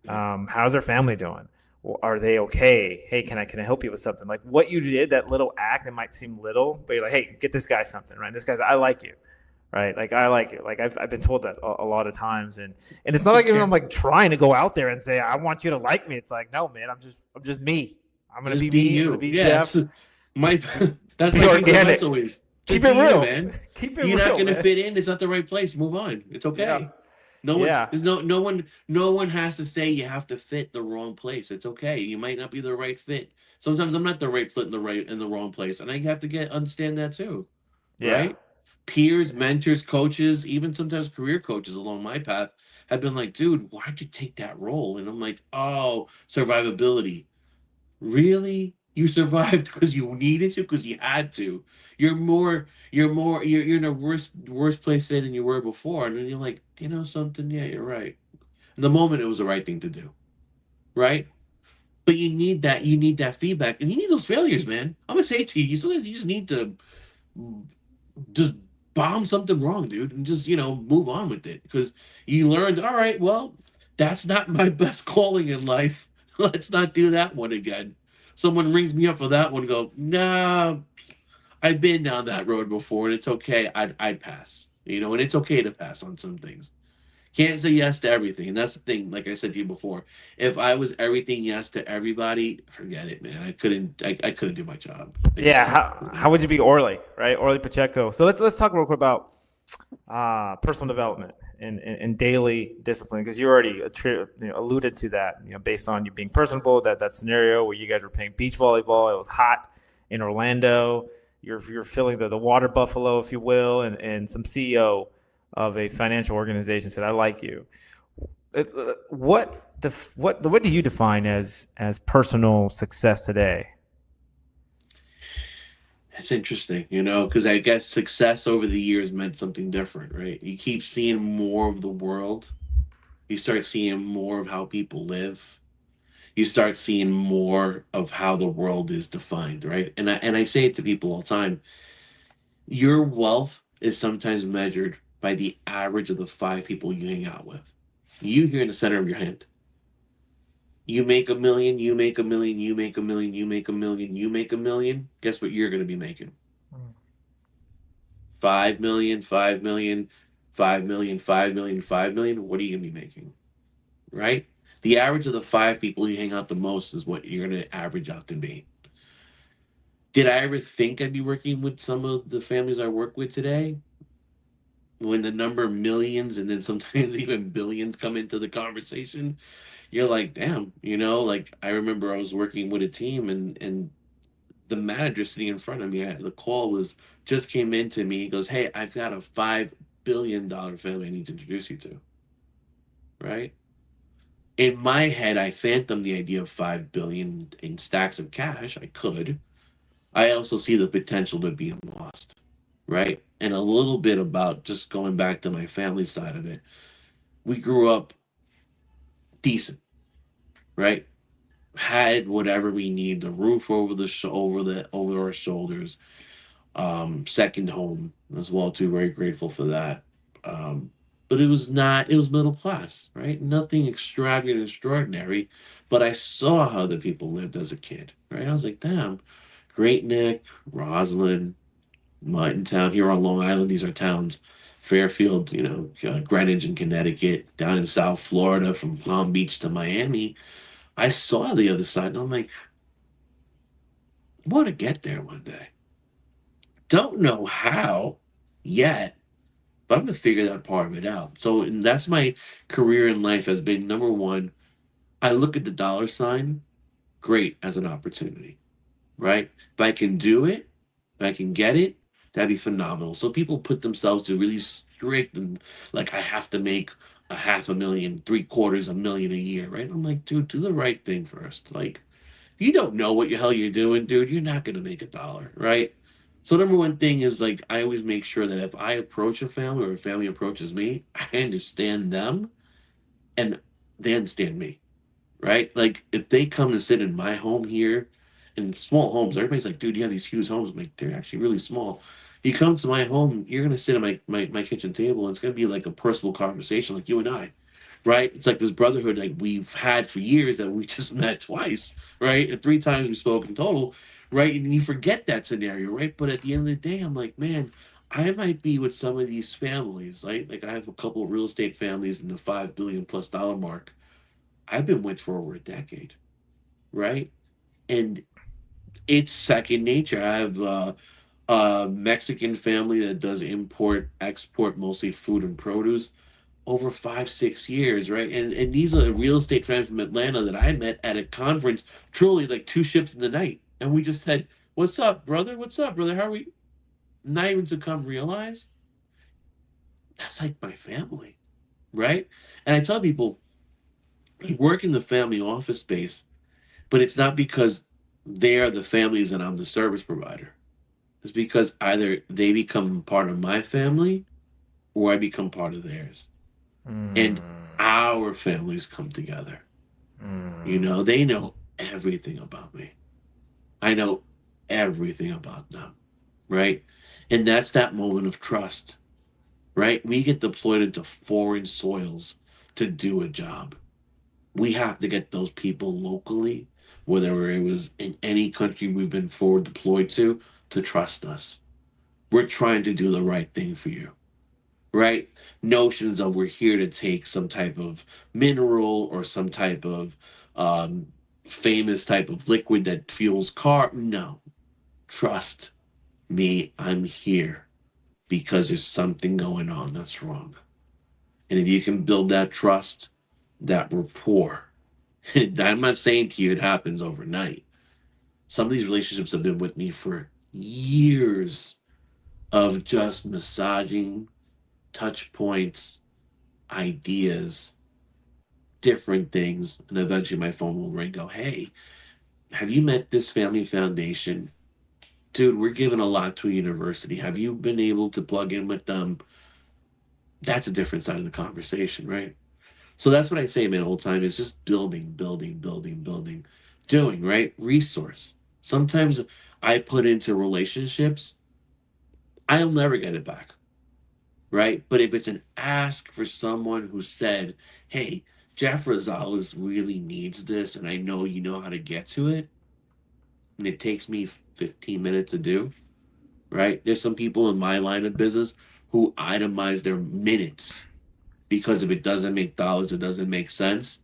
How's their family doing? Well, are they okay? Hey, can I help you with something? Like what you did, that little act, it might seem little, but you're like, hey, get this guy something, right? This guy's, I like you, right? Like I like it. Like I've been told that a lot of times, and it's not like even I'm like trying to go out there and say I want you to like me. It's like, no, man, I'm just me. I'm gonna Just be be me. I'm you. gonna be Yes. Jeff. My that's Be my piece of organic. advice always. Keep Just it be you, real, man. Keep it You're not real, gonna man. fit in. It's not the right place. Move on. It's Yeah, okay. No one, yeah, there's no one has to say you have to fit the wrong place. It's okay. You might not be the right fit. Sometimes I'm not the right fit in the wrong place, and I have to understand that too, yeah. right? Peers, mentors, coaches, even sometimes career coaches along my path have been like, dude, why'd you take that role? And I'm like, oh, survivability. Really? You survived because you needed to, because you had to. You're in a worse place today than you were before. And then you're like, you know something? Yeah, you're right. In the moment it was the right thing to do. Right? But you need that feedback. And you need those failures, man. I'm gonna say it to you, sometimes you just need to just bomb something wrong, dude, and just, move on with it. Because you learned, all right, well, that's not my best calling in life. Let's not do that one again. Someone rings me up for that one, go, nah, I've been down that road before, and it's okay. I'd pass. And it's okay to pass on some things. Can't say yes to everything, and that's the thing. Like I said to you before, if I was everything yes to everybody, forget it, man. I couldn't do my job. I just Yeah, couldn't. how would you be Orley, right? Orley Pacheco. So let's talk real quick about personal development and daily discipline, because you already alluded to that. Based on you being personable, that scenario where you guys were playing beach volleyball, it was hot in Orlando. You're feeling the water buffalo, if you will, and some CEO of a financial organization said, "I like you." What do you define as personal success today? It's interesting, because I guess success over the years meant something different, right? You keep seeing more of the world. You start seeing more of how people live. You start seeing more of how the world is defined, right? And I say it to people all the time. Your wealth is sometimes measured by the average of the five people you hang out with. You here in the center of your hand. You make a million, you make a million, you make a million, you make a million, you make a million. Guess what you're going to be making? 5 million, 5 million, 5 million, 5 million, 5 million. What are you going to be making? Right? The average of the five people you hang out the most is what you're going to average out to be. Did I ever think I'd be working with some of the families I work with today? When the number of millions and then sometimes even billions come into the conversation, you're like, damn, like I remember I was working with a team, and the manager sitting in front of me, the call was just came in to me. He goes, hey, I've got a $5 billion family I need to introduce you to. Right? In my head, I phantom the idea of 5 billion in stacks of cash. I could. I also see the potential of it being lost. Right? And a little bit about just going back to my family side of it. We grew up decent, right? Had whatever we need, the roof over our shoulders, second home as well too. Very grateful for that. Um, but it was middle class, right? Nothing extravagant, extraordinary. But I saw how the people lived as a kid, right? I was like, damn, Great Neck, Roslyn, Town here on Long Island. These are towns. Fairfield, Greenwich in Connecticut, down in South Florida, from Palm Beach to Miami. I saw the other side, and I'm like, I want to get there one day. Don't know how yet, but I'm gonna figure that part of it out. So, and that's my career in life has been number one. I look at the dollar sign, great as an opportunity, right? If I can do it, if I can get it, that'd be phenomenal. So people put themselves to really strict and like I have to make a half a million, three quarters a million a year, right? I'm like, dude, do the right thing first. Like If you don't know what the hell you're doing, dude, you're not going to make $1, right? So number one thing is like, I always make sure that if I approach a family or a family approaches me, I understand them and they understand me, right? Like if they come to sit in my home here, in small homes, everybody's like, dude, you have these huge homes. I'm like, they're actually really small. You come to my home, you're gonna sit at my kitchen table, and it's gonna be like a personal conversation, like you and I, right? It's like this brotherhood like we've had for years that we just met twice, right? And 3 times we spoke in total, right? And you forget that scenario, right? But at the end of the day, I'm like, man, I might be with some of these families, right? Like I have a couple of real estate families in the $5 billion+ mark. I've been with for over a decade, right? And it's second nature. I have a Mexican family that does import, export, mostly food and produce over 5, 6 years, right? And these are real estate friends from Atlanta that I met at a conference, truly like 2 ships in the night. And we just said, what's up, brother? What's up, brother? How are we? Not even to come realize that's like my family, right? And I tell people, you work in the family office space, but it's not because they are the families and I'm the service provider. It's because either they become part of my family or I become part of theirs. And our families come together. They know everything about me. I know everything about them, right? And that's that moment of trust, right? We get deployed into foreign soils to do a job. We have to get those people locally, whether it was in any country we've been forward deployed to trust us. We're trying to do the right thing for you, right? Notions of we're here to take some type of mineral or some type of um, famous type of liquid that fuels car. No, trust me, I'm here because there's something going on that's wrong. And if you can build that trust, that rapport, I'm not saying to you it happens overnight. Some of these relationships have been with me for years of just massaging touch points, ideas, different things, and eventually my phone will ring. Go, hey, have you met this family foundation? Dude, we're giving a lot to a university. Have you been able to plug in with them? That's a different side of the conversation, right? So that's what I say, man, all the time is just building, building, building, building, doing, right? Resource. Sometimes I put into relationships, I'll never get it back, right? But if it's an ask for someone who said, hey, Jeff Rosales really needs this, and I know you know how to get to it, and it takes me 15 minutes to do, right? There's some people in my line of business who itemize their minutes because if it doesn't make dollars, it doesn't make sense.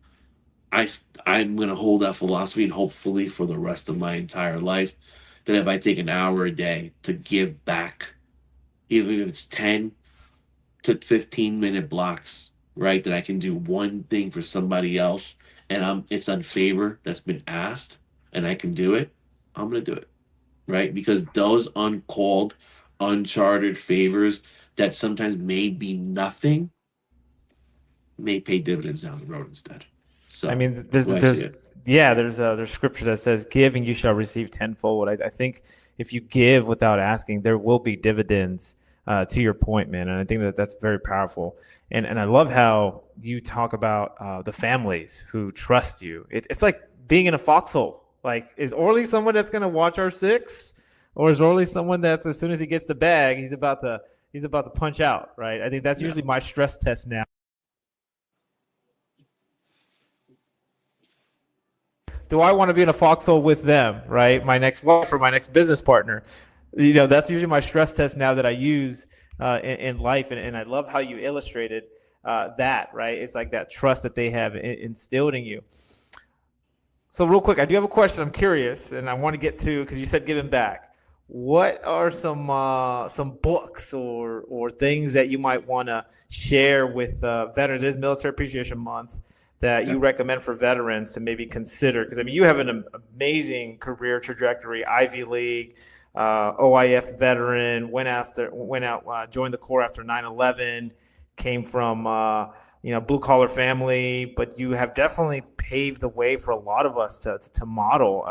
I'm going to hold that philosophy and hopefully for the rest of my entire life that if I take an hour a day to give back, even if it's 10 to 15-minute blocks, right, that I can do one thing for somebody else and it's on favor that's been asked and I can do it, I'm going to do it, right? Because those uncalled, uncharted favors that sometimes may be nothing may pay dividends down the road instead. I So mean, that's the way I see it. there's scripture that says, "Give and you shall receive tenfold." I think if you give without asking, there will be dividends. To your point, man, and I think that that's very powerful. And I love how you talk about the families who trust you. It's like being in a foxhole. Like, is Orley someone that's going to watch our six, or is Orley someone that's as soon as he gets the bag, he's about to punch out, right? I think that's Yeah. usually my stress test now. Do I want to be in a foxhole with them, right? My next wife or my next business partner. That's usually my stress test now that I use in life. And I love how you illustrated that, right? It's like that trust that they have instilled in you. So real quick, I do have a question. I'm curious, and I want to get to, because you said giving back. What are some books or things that you might want to share with veterans? It is Military Appreciation Month that you recommend for veterans to maybe consider? Because I mean, you have an amazing career trajectory, Ivy League, OIF veteran, went out, joined the Corps after 9/11. came from blue collar family, but you have definitely paved the way for a lot of us to model.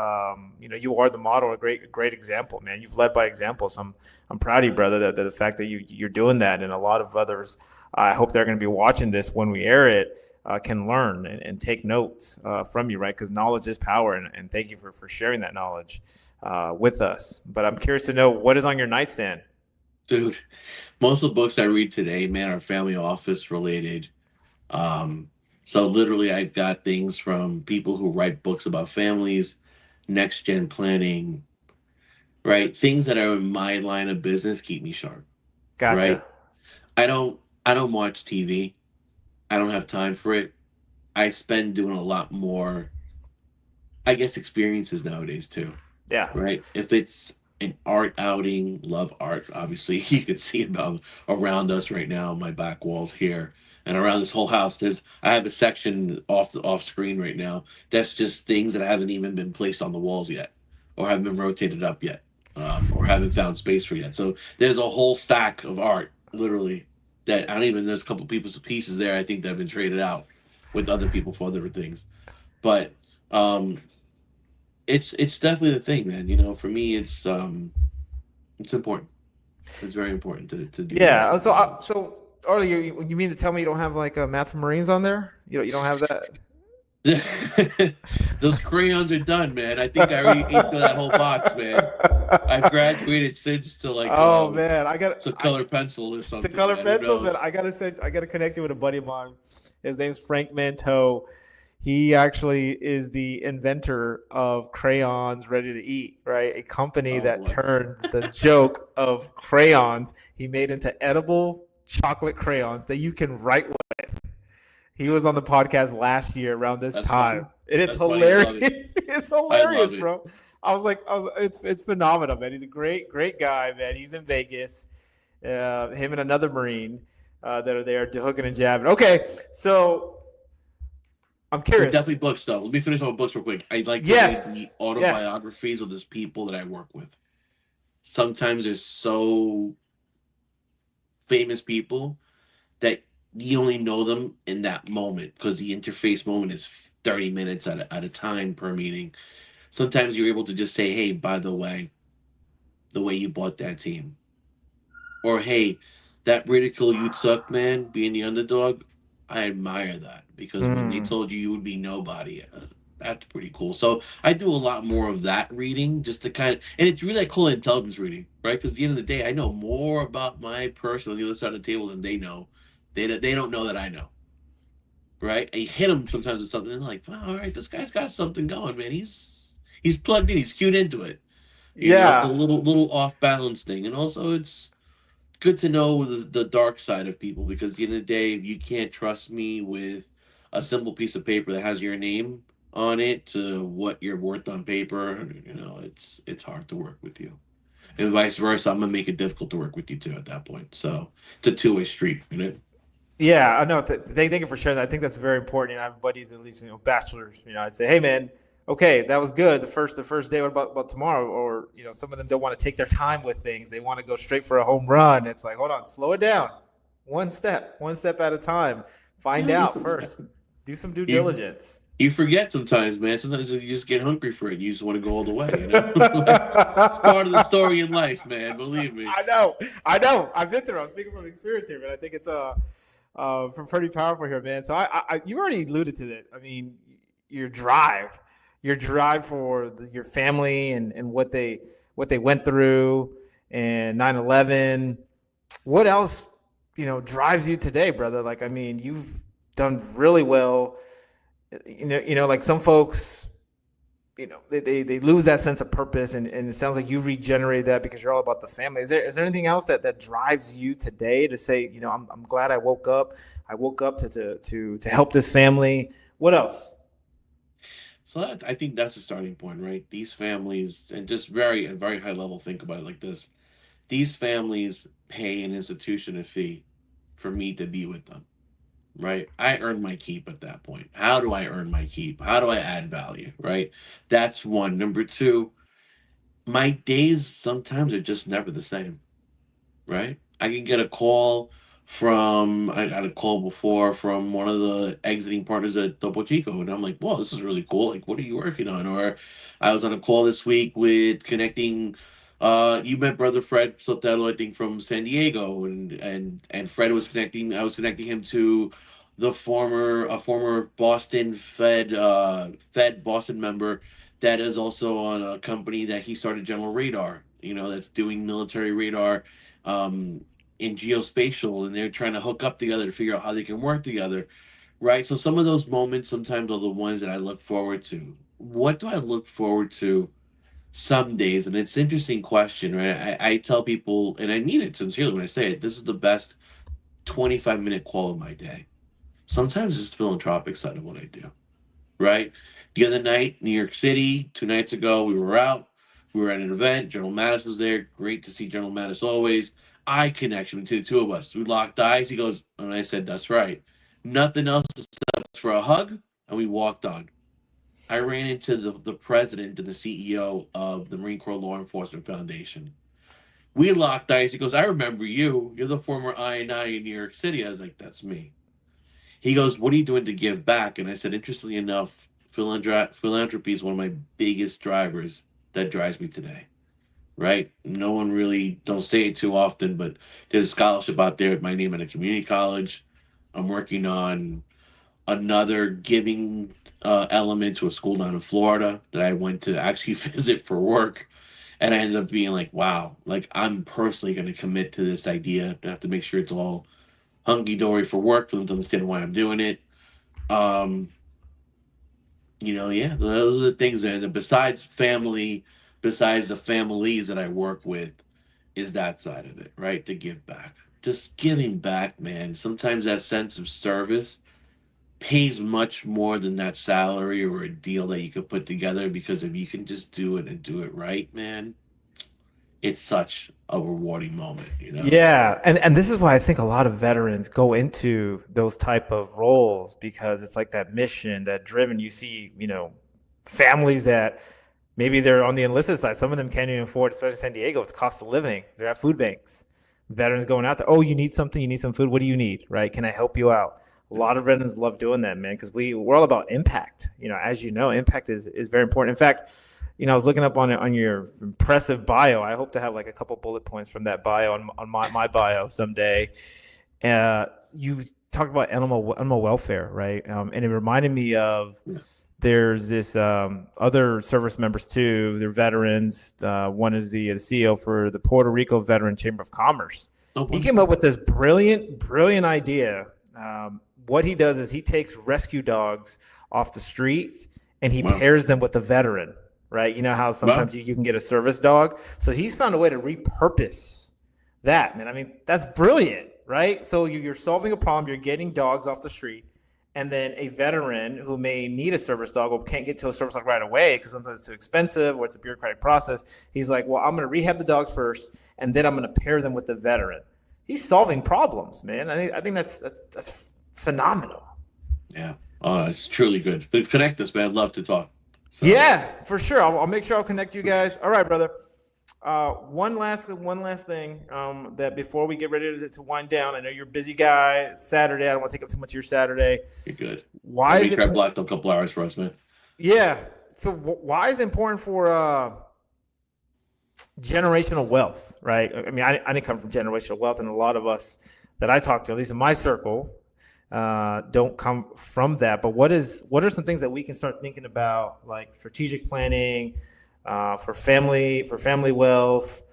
You are the model, a great example, man. You've led by example, so I'm proud of you, brother. That the fact that you're doing that, and a lot of others, I hope they're going to be watching this when we air it. Can learn and take notes from you, right? Because knowledge is power, and thank you for sharing that knowledge with us. But I'm curious to know what is on your nightstand. Dude, most of the books I read today, man, are family office related. So literally I've got things from people who write books about families, next gen planning, right? Things that are in my line of business keep me sharp, right? Gotcha. I don't I don't watch TV. I don't have time for it. I spend doing a lot more, I guess, experiences nowadays too, Yeah. right? If it's an art outing, love art. Obviously, you can see about around us right now, my back walls here, and around this whole house. I have a section off screen right now that's just things that haven't even been placed on the walls yet, or haven't been rotated up yet, or haven't found space for yet. So there's a whole stack of art, literally, that I don't even. There's a couple people's pieces there. I think that have been traded out with other people for other things, but. Um, it's definitely the thing, man. For me, it's important. It's very important to do those Yeah. things. So earlier, you mean to tell me you don't have like Math for Marines on there? You don't have that? Those crayons are done, man. I think I already ate through that whole box, man. I've graduated since to Oh man, to color pencil or to something, color man. Who pencils, man. knows? I gotta connect you with a buddy of mine. His name's Frank Manteau. He actually is the inventor of crayons ready to eat, right? A company Oh that boy, turned the joke of crayons he made into edible chocolate crayons that you can write with. He was on the podcast last year around this that's time, funny. and it's That's funny. I love hilarious. it. It's I hilarious, love it. bro. It's phenomenal, man. He's a great guy, man. He's in Vegas. Him and another Marine that are there hooking and jabbing. Okay, so I'm But curious. definitely books, though. Let me finish on books real quick. I like to read Yes, the yes. autobiographies of these people that I work with. Sometimes they're so famous people that you only know them in that moment because the interface moment is 30 minutes at a time per meeting. Sometimes you're able to just say, hey, by the way you bought that team. Or, hey, that ridicule you took, man, being the underdog, I admire that because when they Mm. told you you would be nobody, that's pretty cool. So I do a lot more of that reading just to and it's really like cool intelligence reading, right? Because at the end of the day, I know more about my person on the other side of the table than they know. They don't know that I know, right? I hit them sometimes with something and they're like, wow, all right, this guy's got something going, man. He's plugged in, he's cued into it. It's a Yeah. little off balance thing, and also it's good to know the dark side of people because at the end of the day, if you can't trust me with a simple piece of paper that has your name on it to what you're worth on paper, it's hard to work with you. And vice versa, I'm gonna make it difficult to work with you too at that point. So it's a two-way street, you know? Yeah, I know. Thank you for sharing that. I think that's very important. I have buddies, at least bachelors. I'd say, hey man, okay, that was good. The first day. What about tomorrow? Or some of them don't want to take their time with things. They want to go straight for a home run. It's like, hold on, slow it down, one step at a time. Find Yeah, out first. Do some due you diligence. you forget sometimes, man. Sometimes you just get hungry for it. You just want to go all the way, you know? It's part of the story in life, man. Believe me. I know, I know. I've been through. I'm speaking from experience here, but I think it's pretty powerful here, man. So you already alluded to that. I mean, your drive, your drive for your family and what they went through and 9/11. What else, drives you today, brother? Like, I mean, you've done really well. Like some folks, they lose that sense of purpose, and it sounds like you've regenerated that because you're all about the family. Is there anything else that drives you today to say, I'm glad I woke up to help this family? What else? So I think that's the starting point, right? These families, and just very at very high level, think about it like this: these families pay an institution a fee for me to be with them, right? I earn my keep at that point. How do I earn my keep? How do I add value, right? That's one. Number two, my days sometimes are just never the same, right? I can get a call I got a call before from one of the exiting partners at the Pacheco, and I'm like, "Whoa, this is really cool! Like, what are you working on?" Or I was on a call this week with connecting. You met brother Fred Sotelo, I think, from San Diego, and Fred was connecting. I was connecting him to a former Boston Fed Boston member that is also on a company that he started, General Radar. That's doing military radar. In geospatial, and they're trying to hook up together to figure out how they can work together, right? So some of those moments sometimes are the ones that I look forward to. What do I look forward to some days? And it's an interesting question, right? I tell people, and I mean it sincerely when I say it, this is the best 25-minute call of my day. Sometimes it's the philanthropic side of what I do, right? The other night, New York City, 2 nights ago, we were out. We were at an event. General Mattis was there. Great to see General Mattis always. Eye connection between the two of us. We locked eyes. He goes, and I said, "That's right." Nothing else except for a hug, and we walked on. I ran into the president and the CEO of the Marine Corps Law Enforcement Foundation. We locked eyes. He goes, "I remember you. You're the former INI in New York City." I was like, "That's me." He goes, "What are you doing to give back?" And I said, interestingly enough, philanthropy is one of my biggest drivers that drives me today, right? No one really, don't say it too often, but there's a scholarship out there with my name at a community college. I'm working on another giving element to a school down in Florida that I went to actually visit for work. And I ended up being like, wow, like I'm personally going to commit to this idea. I have to make sure it's all hunky dory for work for them to understand why I'm doing it. Um, yeah, those are the things. And besides family, besides the families that I work with, is that side of it, right? To give back, just giving back, man. Sometimes that sense of service pays much more than that salary or a deal that you could put together, because if you can just do it and do it right, man, it's such a rewarding moment. Yeah, and this is why I think a lot of veterans go into those type of roles, because it's like that mission, that driven. You see, families that maybe they're on the enlisted side. Some of them can't even afford, especially in San Diego, it's cost of living. They're at food banks. Veterans going out there. Oh, you need something? You need some food? What do you need? Right? Can I help you out? A lot of veterans love doing that, man, because we're all about impact. As you know, impact is very important. In fact, I was looking up on your impressive bio. I hope to have like a couple bullet points from that bio on my bio someday. You talked about animal welfare, right? And it reminded me of, there's this other service members too. They're veterans. One is the CEO for the Puerto Rico Veteran Chamber of Commerce. He came up with this brilliant idea. What he does is he takes rescue dogs off the streets and he pairs them with a veteran. Right? You know how sometimes you can get a service dog? So he's found a way to repurpose that, man. I mean, that's brilliant, right? So you're solving a problem. You're getting dogs off the street. And then a veteran who may need a service dog or can't get to a service dog right away because sometimes it's too expensive or it's a bureaucratic process. He's like, well, I'm going to rehab the dogs first, and then I'm going to pair them with the veteran. He's solving problems, man. I think that's phenomenal. Yeah. Oh, it's truly good. Connect us, man. I'd love to talk. So. Yeah, for sure. I'll make sure I'll connect you guys. All right, brother. One last thing that before we get ready to wind down. I know you're a busy guy. It's Saturday. I don't want to take up too much of your Saturday. You're good. Why is it? I blocked a couple hours for us, man. Yeah. So why is it important for generational wealth, right? I mean, I didn't come from generational wealth, and a lot of us that I talk to, at least in my circle, don't come from that. But what are some things that we can start thinking about, like strategic planning for family wealth?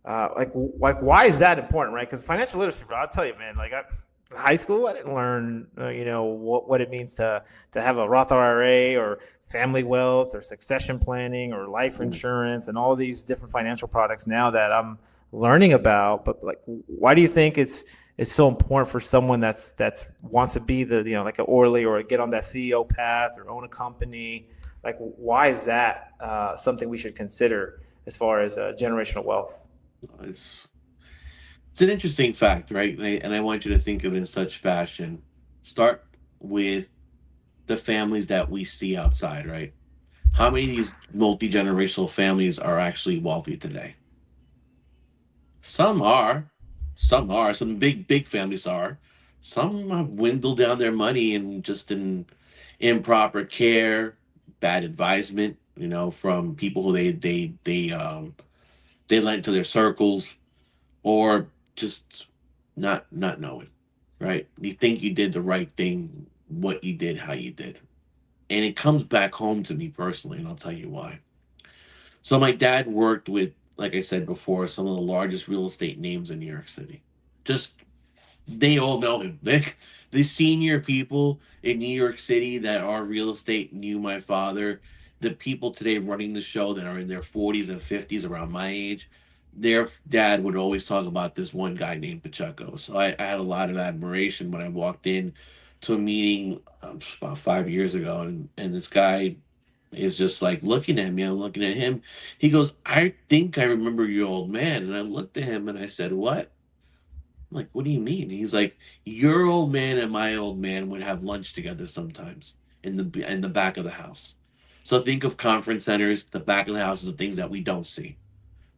Like why is that important, right? Because financial literacy, bro, I'll tell you, man. Like in high school, I didn't learn, what it means to have a Roth IRA or family wealth or succession planning or life insurance and all these different financial products now that I'm learning about. But like, why do you think it's so important for someone that's wants to be like an Orley or get on that CEO path or own a company? Like, why is that something we should consider as far as generational wealth? It's an interesting fact, right? And I want you to think of it in such fashion. Start with the families that we see outside, right? How many of these multi-generational families are actually wealthy today? Some are, Some are. Some big families are. Some have dwindled down their money and just in improper care, bad advisement, from people who they lent to their circles, or just not knowing, right? You think you did the right thing, what you did, how you did. And it comes back home to me personally, and I'll tell you why. So my dad worked with, like I said before, some of the largest real estate names in New York City. Just they all know him. The senior people in New York City that are real estate knew my father. The people today running the show that are in their 40s and 50s around my age, their dad would always talk about this one guy named Pacheco. So I had a lot of admiration when I walked in to a meeting about 5 years ago, and this guy is just like looking at me. I'm looking at him. He goes, "I think I remember your old man." And I looked at him and I said, "What?" I'm like, "What do you mean?" He's like, "Your old man and my old man would have lunch together sometimes in the back of the house." So think of conference centers. The back of the house is the things that we don't see,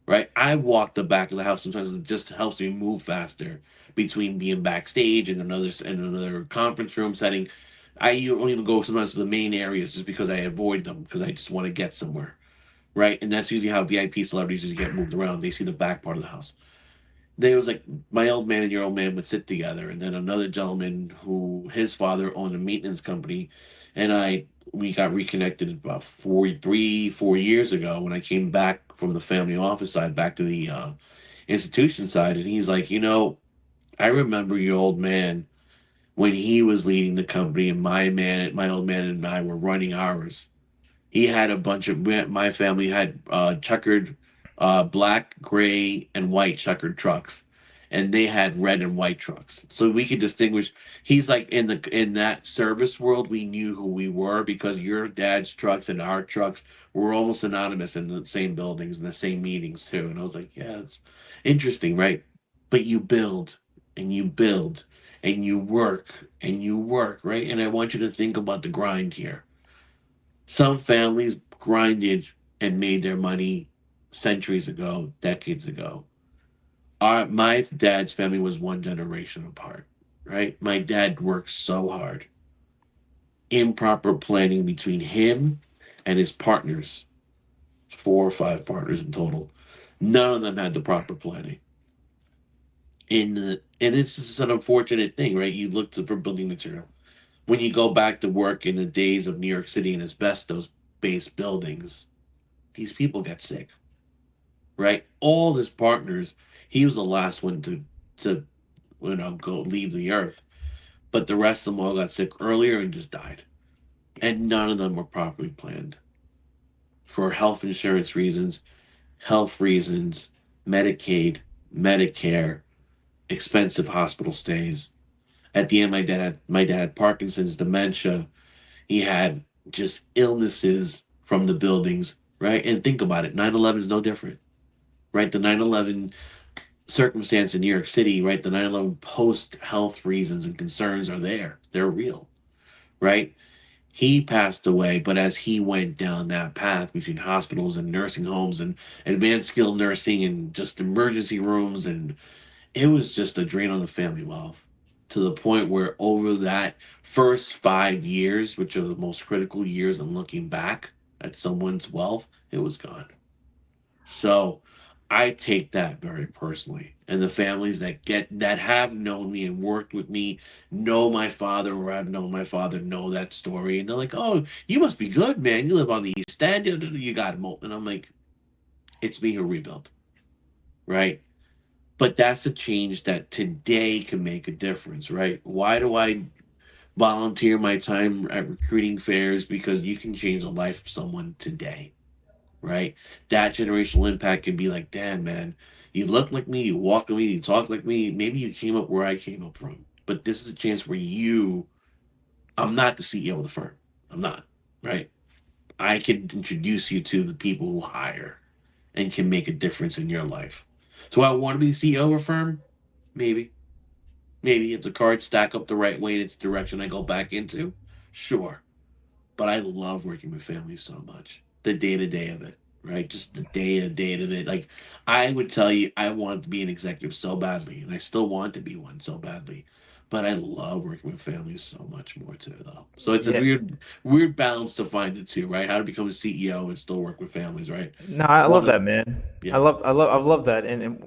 right? I walk the back of the house sometimes. It just helps me move faster between being backstage and another conference room setting. I don't even go sometimes to the main areas just because I avoid them because I just want to get somewhere, right? And that's usually how VIP celebrities usually get moved around. They see the back part of the house. They was like my old man and your old man would sit together, and then another gentleman who his father owned a maintenance company, and we got reconnected about 4 years ago when I came back from the family office side back to the institution side, and he's like, I remember your old man when he was leading the company, and my old man and I were running ours. He had a bunch of my family had checkered, black, gray, and white checkered trucks, and they had red and white trucks. So we could distinguish. He's like in that service world, we knew who we were because your dad's trucks and our trucks were almost synonymous in the same buildings and the same meetings too. And I was like, yeah, it's interesting, right? But you build and you build and you work, right? And I want you to think about the grind here. Some families grinded and made their money centuries ago, decades ago. My dad's family was one generation apart, right? My dad worked so hard. Improper planning between him and his partners, 4 or 5 partners in total. None of them had the proper planning. And it's just an unfortunate thing, right? You look for building material. When you go back to work in the days of New York City and asbestos based buildings, these people get sick, right? All his partners, he was the last one to go leave the earth, but the rest of them all got sick earlier and just died, and none of them were properly planned for health insurance reasons, health reasons, Medicaid, Medicare, expensive hospital stays. At the end, my dad had Parkinson's, dementia. He had just illnesses from the buildings, right? And think about it, 9/11 is no different, right? The 9/11 circumstance in New York City, right? The 9/11 post health reasons and concerns are there. They're real, right? He passed away, but as he went down that path between hospitals and nursing homes and advanced skilled nursing and just emergency rooms, and it was just a drain on the family wealth to the point where over that first 5 years, which are the most critical years in looking back at someone's wealth, it was gone. So I take that very personally. And the families that have known me and worked with me know my father or I've known my father know that story. And they're like, "Oh, you must be good, man. You live on the East End. You got him." And I'm like, it's me who rebuilt, right? But that's a change that today can make a difference, right? Why do I volunteer my time at recruiting fairs? Because you can change the life of someone today, right? That generational impact can be like, damn, man, you look like me, you walk like me, you talk like me. Maybe you came up where I came up from. But this is a chance where I'm not the CEO of the firm. I'm not, right? I can introduce you to the people who hire and can make a difference in your life. So I want to be the CEO of a firm? Maybe. Maybe if the cards stack up the right way and it's the direction I go back into, sure. But I love working with families so much. The day to day of it, right? Just the day-to-day of it. Like, I would tell you, I wanted to be an executive so badly, and I still want to be one so badly. But I love working with families so much more too, though. So it's a Yeah. weird balance to find the two, right? How to become a CEO and still work with families, right? No, I love One of that, man. Yeah, I love that. And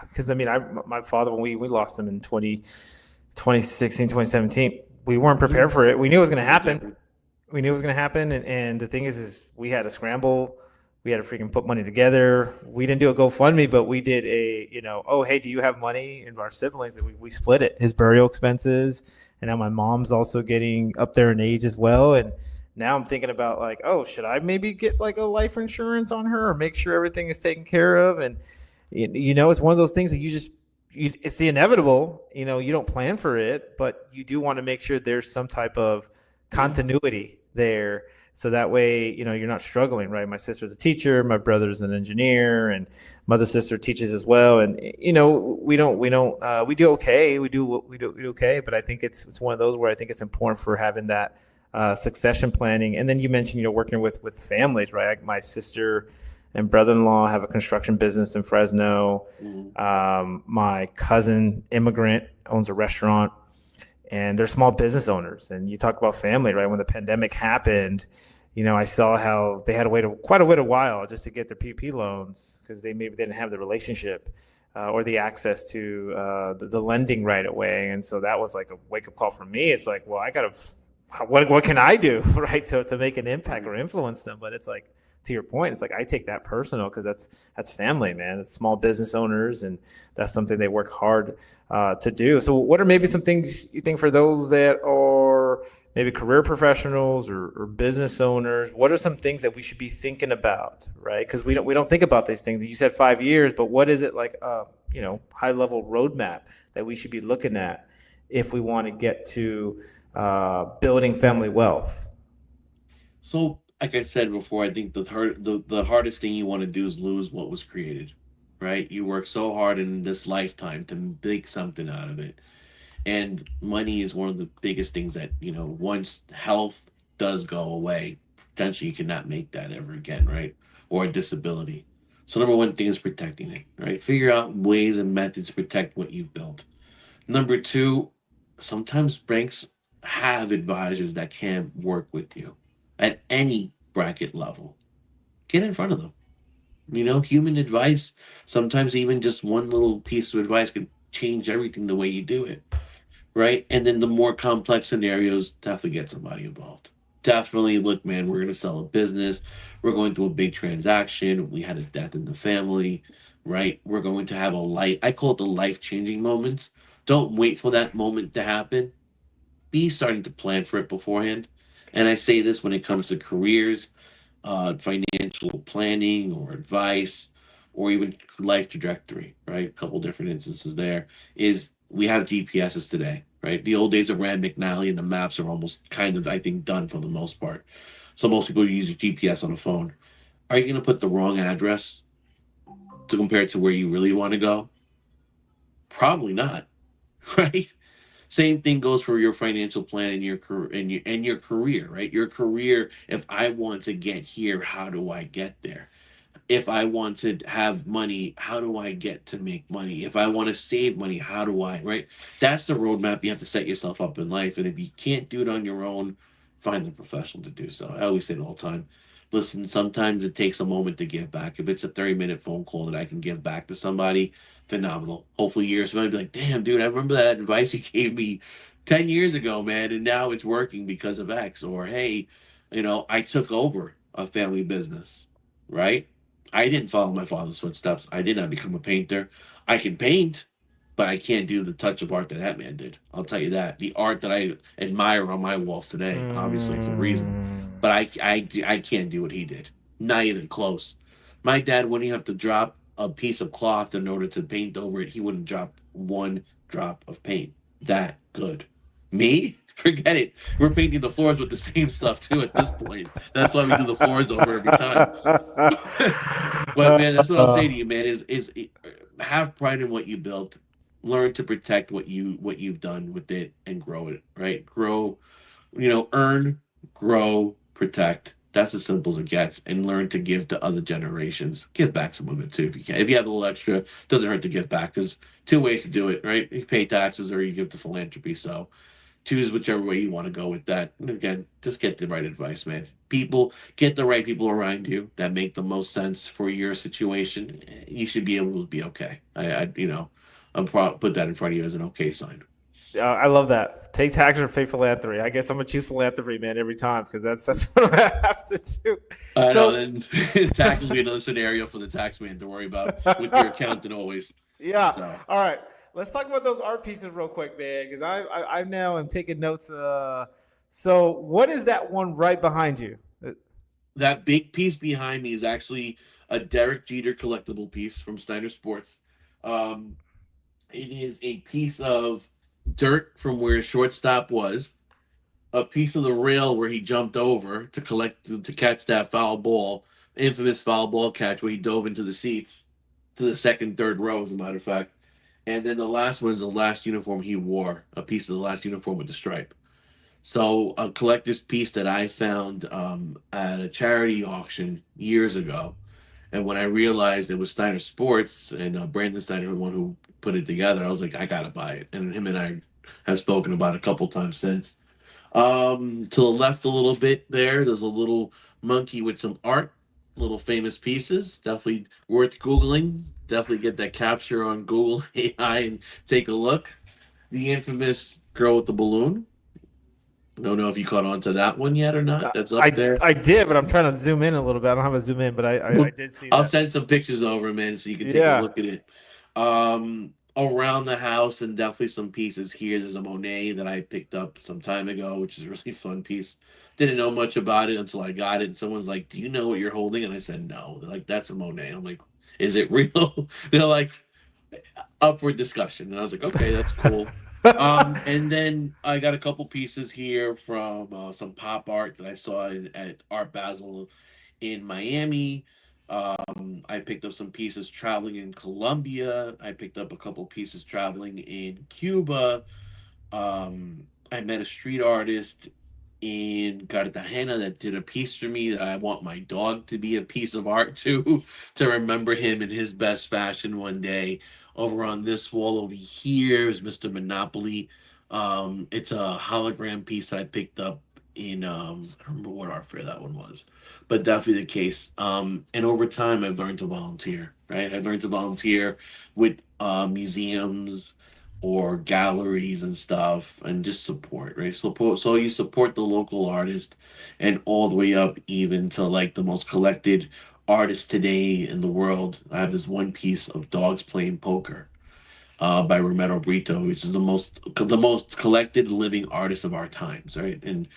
because I mean, my father, when we lost him in 2016, 2017, we weren't prepared for it. We knew it was going to happen. We knew it was going to happen. And the thing is we had to scramble. We had to freaking put money together. We didn't do a GoFundMe, but we did oh, hey, do you have money? And our siblings, and we split it, his burial expenses. And now my mom's also getting up there in age as well. And now I'm thinking about like, oh, should I maybe get like a life insurance on her or make sure everything is taken care of? And, it's one of those things that it's the inevitable, you don't plan for it, but you do want to make sure there's some type of continuity there. So that way, you're not struggling, right? My sister's a teacher, my brother's an engineer, and my other sister teaches as well. And we do okay. We do okay. But I think it's one of those where I think it's important for having that succession planning. And then you mentioned, working with families, right? My sister and brother-in-law have a construction business in Fresno. My cousin, immigrant, owns a restaurant. And they're small business owners. And you talk about family, right? When the pandemic happened, I saw how they had to wait quite a while just to get their PP loans because they maybe didn't have the relationship or the access to the lending right away. And so that was like a wake-up call for me. It's like, well, what can I do, right, to make an impact or influence them? But it's like, to your point, it's like I take that personal because that's family, man. It's small business owners, and that's something they work hard to do. So, what are maybe some things you think for those that are maybe career professionals or business owners? What are some things that we should be thinking about, right? Because we don't think about these things. You said 5 years, but what is it like? High level roadmap that we should be looking at if we want to get to building family wealth. So, like I said before, I think the hardest thing you want to do is lose what was created, right? You work so hard in this lifetime to make something out of it. And money is one of the biggest things that, once health does go away, potentially you cannot make that ever again, right? Or a disability. So number one thing is protecting it, right? Figure out ways and methods to protect what you've built. Number two, sometimes banks have advisors that can work with you at any bracket level. Get in front of them. Human advice, sometimes even just one little piece of advice can change everything the way you do it, right? And then the more complex scenarios, definitely get somebody involved. Definitely, look, man, we're going to sell a business. We're going through a big transaction. We had a death in the family, right? We're going to have I call it the life-changing moments. Don't wait for that moment to happen. Be starting to plan for it beforehand. And I say this when it comes to careers, financial planning or advice, or even life trajectory, right? A couple different instances there is we have GPSs today, right? The old days of Rand McNally and the maps are almost kind of, I think, done for the most part. So most people use a GPS on a phone. Are you going to put the wrong address to compare to where you really want to go? Probably not, right? Same thing goes for your financial plan and your career and your career, right? Your career, if I want to get here, how do I get there? If I want to have money, how do I get to make money? If I want to save money, how do I, right? That's the roadmap you have to set yourself up in life. And if you can't do it on your own, find a professional to do so. I always say it all the time. Listen, sometimes it takes a moment to give back. If it's a 30-minute phone call that I can give back to somebody, phenomenal. Hopefully years from now, I'd be like, damn, dude, I remember that advice you gave me 10 years ago, man, and now it's working because of X. Or, hey, I took over a family business, right? I didn't follow my father's footsteps. I did not become a painter. I can paint, but I can't do the touch of art that man did. I'll tell you that. The art that I admire on my walls today, obviously for a reason, but I can't do what he did. Not even close. My dad wouldn't have to drop a piece of cloth in order to paint over it. He wouldn't drop one drop of paint. That good. Me? Forget it. We're painting the floors with the same stuff too at this point. That's why we do the floors over every time. But man, that's what I'll say to you, man. Is have pride in what you built. Learn to protect what you've done with it and grow it. Right? Grow. Earn, grow, protect. That's as simple as it gets. And learn to give to other generations. Give back some of it too if you can. If you have a little extra, it doesn't hurt to give back, because two ways to do it, right? You pay taxes or you give to philanthropy. So choose whichever way you want to go with that. And again, just get the right advice, man. Get the right people around you that make the most sense for your situation. You should be able to be okay. Put that in front of you as an okay sign. I love that. Take taxes or pay philanthropy. I guess I'm gonna choose philanthropy, man, every time, because that's what I have to do. I know. Then taxes will be another scenario for the tax man to worry about with your accountant always. Yeah. So. All right. Let's talk about those art pieces real quick, man, because I now am taking notes. So what is that one right behind you? That big piece behind me is actually a Derek Jeter collectible piece from Snyder Sports. It is a piece of dirt from where his shortstop was, a piece of the rail where he jumped over to catch that foul ball, infamous foul ball catch where he dove into the seats to the second, third row, as a matter of fact. And then the last one is the last uniform he wore, a piece of the last uniform with the stripe. So a collector's piece that I found at a charity auction years ago. And when I realized it was Steiner Sports and Brandon Steiner, the one who put it together, I was like, I gotta buy it. And him and I have spoken about it a couple times since. To the left a little bit there's a little monkey with some art, little famous pieces. Definitely worth Googling. Definitely get that capture on Google AI and take a look. The infamous girl with the balloon. Don't know if you caught on to that one yet or not. That's up there. I did, but I'm trying to zoom in a little bit. I don't have a zoom in, but I did see that. I'll send some pictures over, man, so you can take a look at it. Around the house, and definitely some pieces here. There's a Monet that I picked up some time ago, which is a really fun piece. Didn't know much about it until I got it. And someone's like, "Do you know what you're holding?" And I said, "No." They're like, "That's a Monet." I'm like, "Is it real?" They're like, "Up for discussion." And I was like, "Okay, that's cool." And then I got a couple pieces here from some pop art that I saw at Art Basel in Miami. I picked up some pieces traveling in Colombia. I picked up a couple pieces traveling in Cuba. I met a street artist in Cartagena that did a piece for me that I want my dog to be a piece of art to remember him in his best fashion one day. Over on this wall over here is Mr. Monopoly. It's a hologram piece that I picked up in I don't remember what art fair that one was, but definitely the case. And over time I've learned to volunteer, right? I've learned to volunteer with museums or galleries and stuff, and just support, right? So you support the local artist, and all the way up even to like the most collected artists today in the world. I have this one piece of dogs playing poker by Romero Brito, which is the most collected living artist of our times, right? And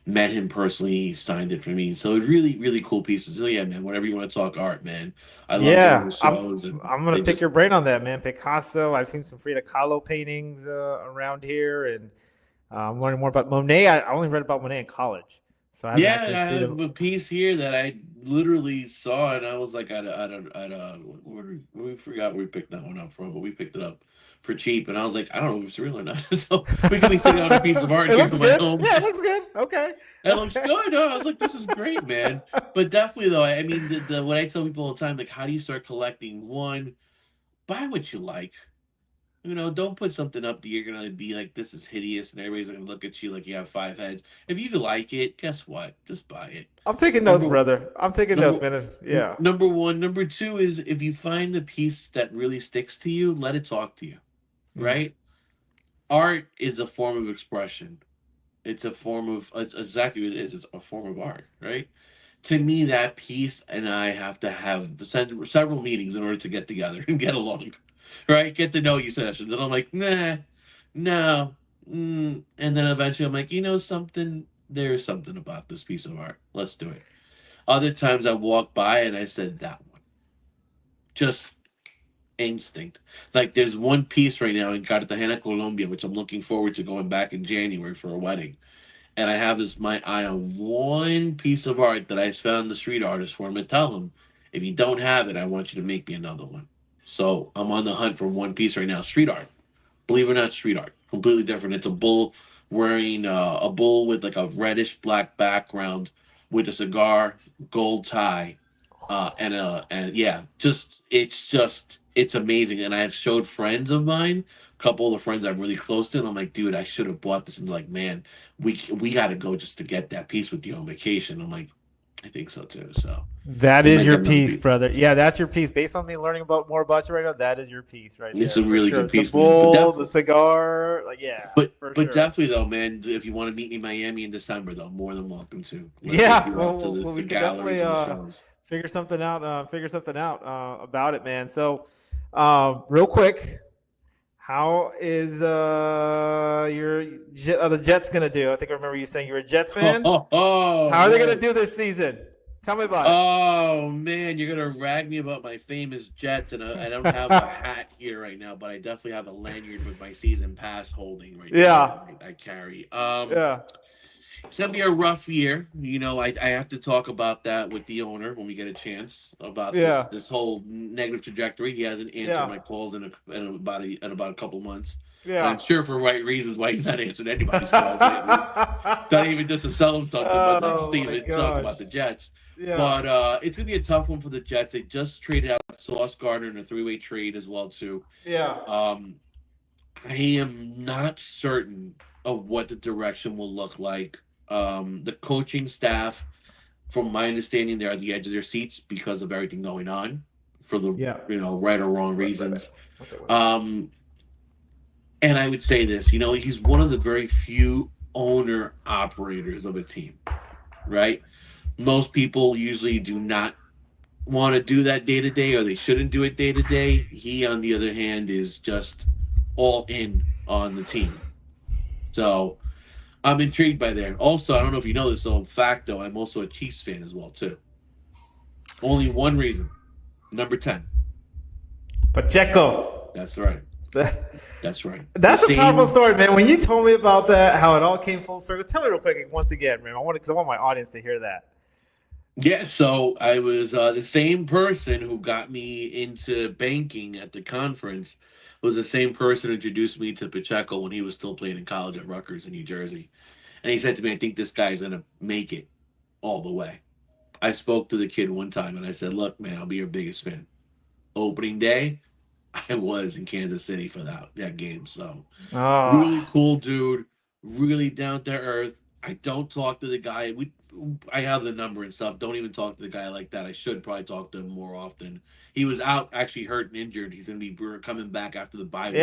met him personally, he signed it for me. So it's really, really cool pieces. So yeah, man, whatever you want to talk art, man. I love going to shows. I'm gonna pick your brain on that, man. Picasso. I've seen some Frida Kahlo paintings around here, and I'm learning more about Monet. I only read about Monet in college, so I have a piece here that I literally saw, and I was like, we forgot where we picked that one up from, but we picked it up for cheap, and I was like, I don't know if it's real or not. So we could be sitting on a piece of art it here looks for my good. home. Yeah, it looks good. Okay. It looks good. I was like, this is great, man. But definitely, though, I mean, what I tell people all the time, like, how do you start collecting? One, buy what you like. Don't put something up that you're going to be like, this is hideous, and everybody's going to look at you like you have 5 heads. If you like it, guess what? Just buy it. I'm taking notes, brother. I'm taking notes, man. Yeah. Number one. Number two is, if you find the piece that really sticks to you, let it talk to you, right? Art is a form of expression. It's exactly what it is. It's a form of art, right? To me, that piece and I have to have several meetings in order to get together and get along, right? Get to know you sessions. And I'm like, nah, no. And then eventually I'm like, something, there's something about this piece of art. Let's do it. Other times I walk by and I said, that one. Just instinct. Like, there's one piece right now in Cartagena, Colombia, which I'm looking forward to going back in January for a wedding. And I have my eye on one piece of art that I found the street artist for him, and tell him, if you don't have it, I want you to make me another one. So I'm on the hunt for one piece right now. Street art. Believe it or not, street art. Completely different. It's a bull wearing a bull with like a reddish black background with a cigar, gold tie, it's amazing. And I've showed friends of mine, a couple of the friends I'm really close to, and I'm like, dude, I should have bought this. And they're like, man, we got to go just to get that piece with you on vacation. I'm like, I think so too. So That we is might your get another piece, piece. brother. Yeah, that's your piece. Based on me learning more about you right now, that is your piece right It's there. a For really sure. good piece, The man. But bowl, the cigar, like for sure. definitely though, man. If you want to meet me in Miami in December, though, more than welcome to. Let's Yeah, take you out well, to we the could definitely galleries and the shows. figure something out. About it, man. So, real quick, how is the Jets gonna do? I think I remember you saying you were a Jets fan. Oh, How are they man. gonna do this season? Tell me about Oh man, you're gonna rag me about my famous Jets, and I don't have a hat here right now, but I definitely have a lanyard with my season pass holding right Yeah. now. I carry. it. Yeah. It's gonna be a rough year. I have to talk about that with the owner when we get a chance about Yeah. this whole negative trajectory. He hasn't answered Yeah. my calls in about a couple months. And Yeah. I'm sure for right reasons why he's not answering anybody's calls lately. Not even just to sell him something, but like Oh, Steve my and talk gosh. about the Jets. Yeah. But it's gonna be a tough one for the Jets. They just traded out Sauce Gardner in a three-way trade as well too. Yeah. I am not certain of what the direction will look like. The coaching staff, from my understanding, they're at the edge of their seats because of everything going on for the right or wrong reasons. And I would say this, he's one of the very few owner operators of a team, right? Most people usually do not want to do that day to day, or they shouldn't do it day to day. He, on the other hand, is just all in on the team. So I'm intrigued by there. Also, I don't know if you know this, so fact though, I'm also a Chiefs fan as well too. Only one reason. Number 10. Pacheco. That's right. That's right. That's a powerful story, man. When you told me about that, how it all came full circle, tell me real quick once again, man. Because I want my audience to hear that. Yeah, so I was the same person who got me into banking at the conference was the same person who introduced me to Pacheco when he was still playing in college at Rutgers in New Jersey. And he said to me, I think this guy's going to make it all the way. I spoke to the kid one time and I said, look, man, I'll be your biggest fan. Opening day, I was in Kansas City for that game. So really cool dude, really down to earth. I don't talk to the guy. I have the number and stuff. Don't even talk to the guy like that. I should probably talk to him more often. He was out actually hurt and injured. He's going to be coming back after the bye week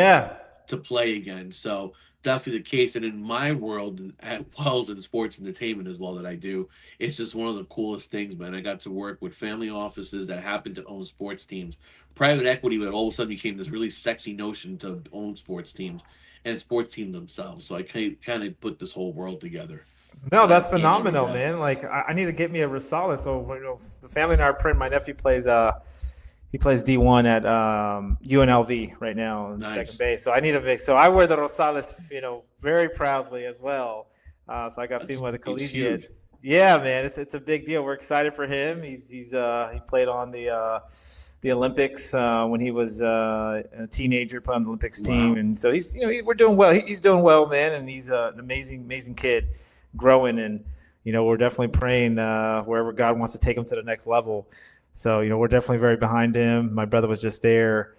to play again. So definitely the case. And in my world, at Wells and sports entertainment as well that I do, it's just one of the coolest things, man. I got to work with family offices that happen to own sports teams. Private equity, but all of a sudden became this really sexy notion to own sports teams and sports teams themselves. So I kind of put this whole world together. No, that's phenomenal, man. Like I need to get me a Rosales. So the family and I are print. My nephew plays D1 at UNLV right now in second base. So I need a base. So I wear the Rosales, very proudly as well. So I got female the collegiate. Yeah, man, it's a big deal. We're excited for him. He played on the Olympics when he was a teenager, played on the Olympics team, and so he's we're doing well. He's doing well, man, and he's an amazing kid, growing, and we're definitely praying wherever God wants to take him to the next level. So we're definitely very behind him. My brother was just there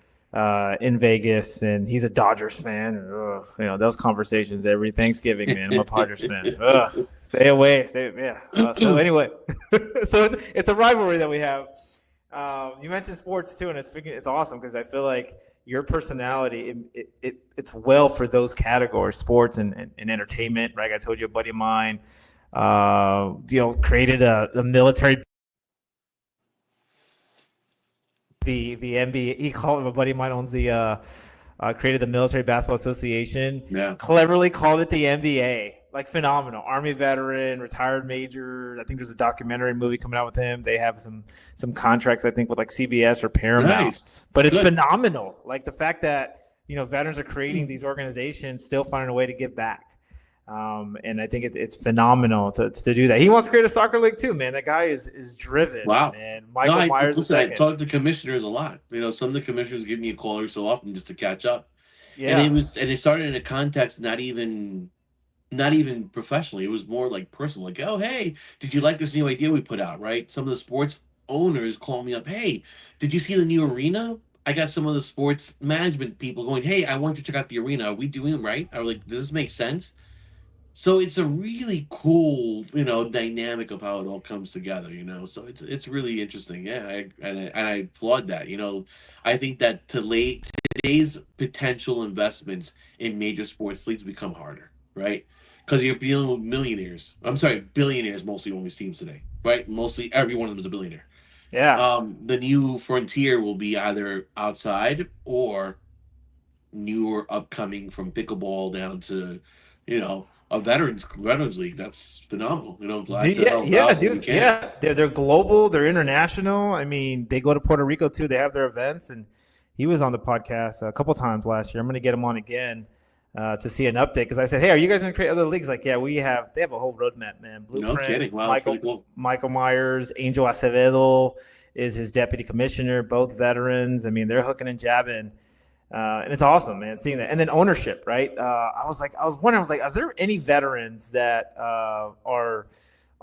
in Vegas, and he's a Dodgers fan. Those conversations every Thanksgiving, man. I'm a Padres fan. Stay away. So anyway, so it's a rivalry that we have. You mentioned sports too, and it's awesome because I feel like your personality it's well for those categories, sports and entertainment. Right? I told you a buddy of mine, created the military. The NBA, he called him, a buddy of mine owns created the Military Basketball Association. Yeah. Cleverly called it the NBA. Like phenomenal. Army veteran, retired major. I think there's a documentary movie coming out with him. They have some contracts, I think, with like CBS or Paramount. Nice. But it's phenomenal. Like the fact that, veterans are creating these organizations, still finding a way to give back. And I think it's phenomenal to do that. He wants to create a soccer league too, man. That guy is driven. Wow. And Michael Myers is second. I talk to commissioners a lot. Some of the commissioners give me a call every so often just to catch up. Yeah. And it started in a context not even not even professionally. It was more like personal. Like, oh, hey, did you like this new idea we put out? Right? Some of the sports owners call me up. Hey, did you see the new arena? I got some of the sports management people going, hey, I want you to check out the arena. Are we doing it right? I was like, does this make sense? So it's a really cool, dynamic of how it all comes together, So it's really interesting. Yeah, and I applaud that. I think that today's potential investments in major sports leagues become harder, right? Because you're dealing with millionaires. I'm sorry, billionaires mostly on these teams today, right? Mostly every one of them is a billionaire. Yeah. The new frontier will be either outside or newer upcoming from pickleball down to, a veterans league. That's phenomenal. Glad to Yeah, help yeah, out when we dude. can. Yeah, they're global. They're international. I mean, they go to Puerto Rico too. They have their events, and he was on the podcast a couple times last year. I'm going to get him on again to see an update because I said, "Hey, are you guys going to create other leagues?" Like, yeah, we have. They have a whole roadmap, man. No Blueprint. kidding. Wow, that's pretty cool. Michael Myers, Angel Acevedo is his deputy commissioner. Both veterans. I mean, they're hooking and jabbing. And it's awesome, man, seeing that. And then ownership, right? I was wondering, is there any veterans that are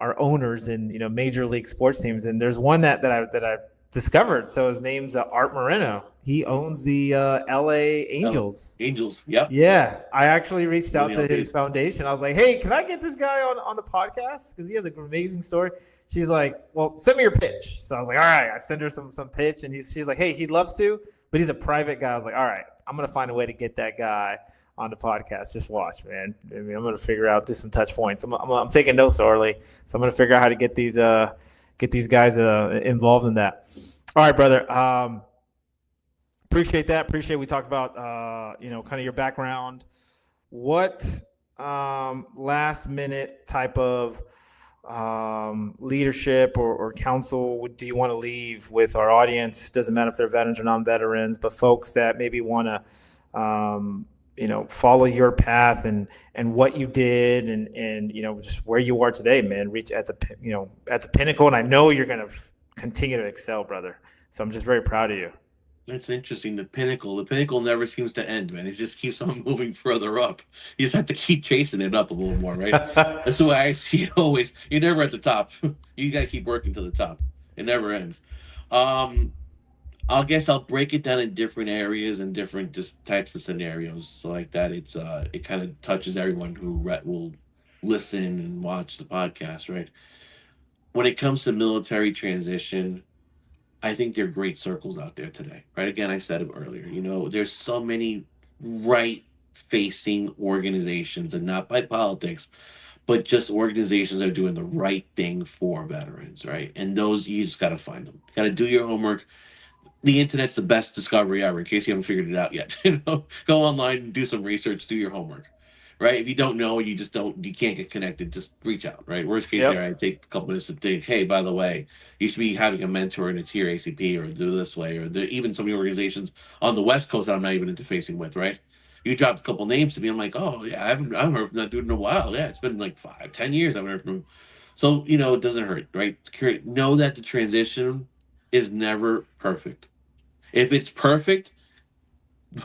owners in major league sports teams? And there's one that I discovered. So his name's Art Moreno. He owns the L.A. Angels. Angels. Yep. Yeah, I actually reached out Really to his foundation. I was like, "Hey, can I get this guy on the podcast? Because he has an amazing story." She's like, "Well, send me your pitch." So I was like, "All right." I send her some pitch, and she's like, "Hey, he loves to, but he's a private guy." I was like, "All right, I'm gonna find a way to get that guy on the podcast. Just watch, man. I mean, I'm gonna figure out do some touch points. I'm taking notes, Orley, so I'm gonna figure out how to get these guys involved in that." All right, brother. Appreciate that. Appreciate we talked about kind of your background. What last minute type of leadership or counsel do you want to leave with our audience? Doesn't matter if they're veterans or non-veterans, but folks that maybe want to follow your path and what you did and just where you are today, man. Reach at the pinnacle, and I know you're going to continue to excel, brother. So I'm just very proud of you. That's interesting. The pinnacle never seems to end, man. It just keeps on moving further up. You just have to keep chasing it up a little more, right? That's the way I see it always. You're never at the top. You got to keep working to the top. It never ends. Um, I guess I'll break it down in different areas and different just types of scenarios. So like that, it kind of touches everyone who will listen and watch the podcast, right? When it comes to military transition, I think there are great circles out there today, right? Again, I said it earlier. There's so many right-facing organizations, and not by politics, but just organizations that are doing the right thing for veterans, right? And those you just got to find them. Got to do your homework. The internet's the best discovery ever. In case you haven't figured it out yet, go online and do some research. Do your homework, right? If you don't know, you can't get connected. Just reach out, right? Worst case scenario, I take a couple minutes to think. Hey, by the way, you should be having a mentor and it's here ACP or do this way, or even some of the organizations on the West Coast that I'm not even interfacing with, right? You dropped a couple names to me. I'm like, oh yeah, I haven't heard from that dude in a while. Yeah, it's been like 5-10 years I haven't heard from him. So it doesn't hurt, right? Know that the transition is never perfect. If it's perfect,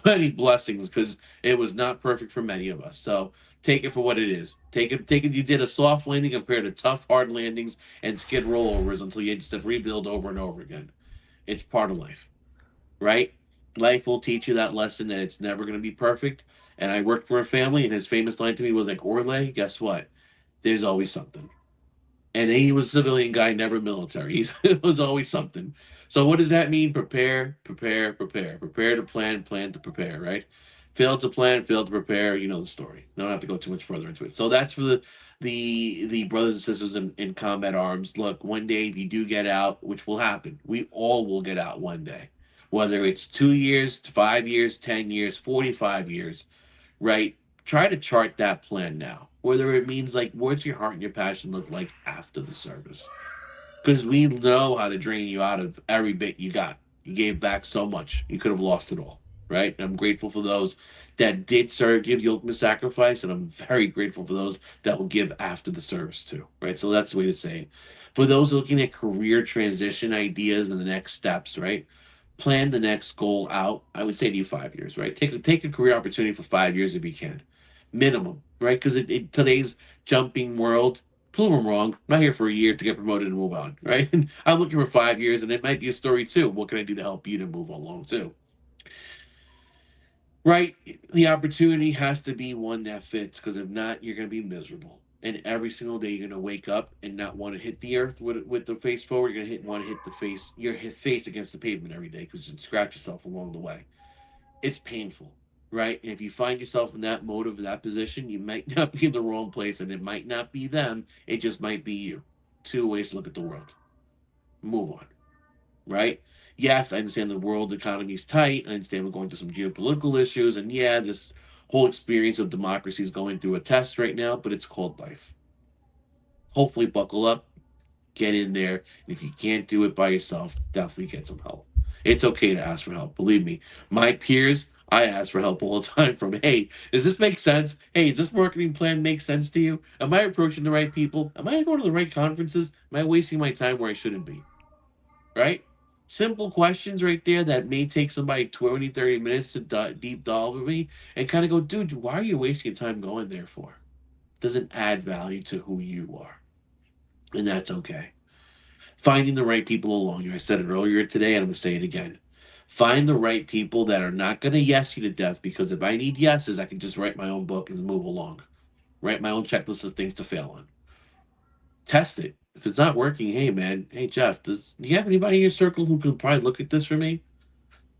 many blessings, because it was not perfect for many of us. So take it for what it is. Take it. You did a soft landing compared to tough, hard landings and skid rollovers until you just have to rebuild over and over again. It's part of life, right? Life will teach you that lesson that it's never going to be perfect. And I worked for a family, and his famous line to me was like, Orley, guess what? There's always something. And he was a civilian guy, never military. It was always something. So what does that mean? Prepare, prepare, prepare. Prepare to plan, plan to prepare, right? Fail to plan, fail to prepare. You know the story. I don't have to go too much further into it. So that's for the brothers and sisters in combat arms. Look, one day if you do get out, which will happen, we all will get out one day. Whether it's 2 years, 5 years, 10 years, 45 years, right? Try to chart that plan now. Whether it means like, what's your heart and your passion look like after the service? Because we know how to drain you out of every bit you got. You gave back so much. You could have lost it all, right? And I'm grateful for those that did serve, give the ultimate sacrifice, and I'm very grateful for those that will give after the service too, right? So that's the way to say it. For those looking at career transition ideas and the next steps, right? Plan the next goal out. I would say to you 5 years, right? Take a career opportunity for 5 years if you can. minimum, right? Because in today's jumping world, prove them wrong. I'm not here for a year to get promoted and move on, right? I'm looking for 5 years, and it might be a story too. What can I do to help you to move along too? Right? The opportunity has to be one that fits, because if not, you're going to be miserable. And every single day, you're going to wake up and not want to hit the earth with the face forward. You're going to want to hit the face, your face against the pavement every day, because you scratch yourself along the way. It's painful, right? And if you find yourself in that mode of that position, you might not be in the wrong place, and it might not be them. It just might be you. Two ways to look at the world. Move on, right? Yes, I understand the world economy is tight. I understand we're going through some geopolitical issues. And yeah, this whole experience of democracy is going through a test right now, but it's called life. Hopefully, buckle up, get in there. And if you can't do it by yourself, definitely get some help. It's okay to ask for help. Believe me, my peers, I ask for help all the time from, hey, does this make sense? Hey, does this marketing plan make sense to you? Am I approaching the right people? Am I going to the right conferences? Am I wasting my time where I shouldn't be? Right? Simple questions right there that may take somebody 20, 30 minutes to deep dive with me and kind of go, dude, why are you wasting your time going there for? Doesn't add value to who you are. And that's okay. Finding the right people along you. I said it earlier today, and I'm going to say it again. Find the right people that are not going to yes you to death, because if I need yeses, I can just write my own book and move along. Write my own checklist of things to fail on. Test it. If it's not working, hey man, hey Jeff, do you have anybody in your circle who could probably look at this for me?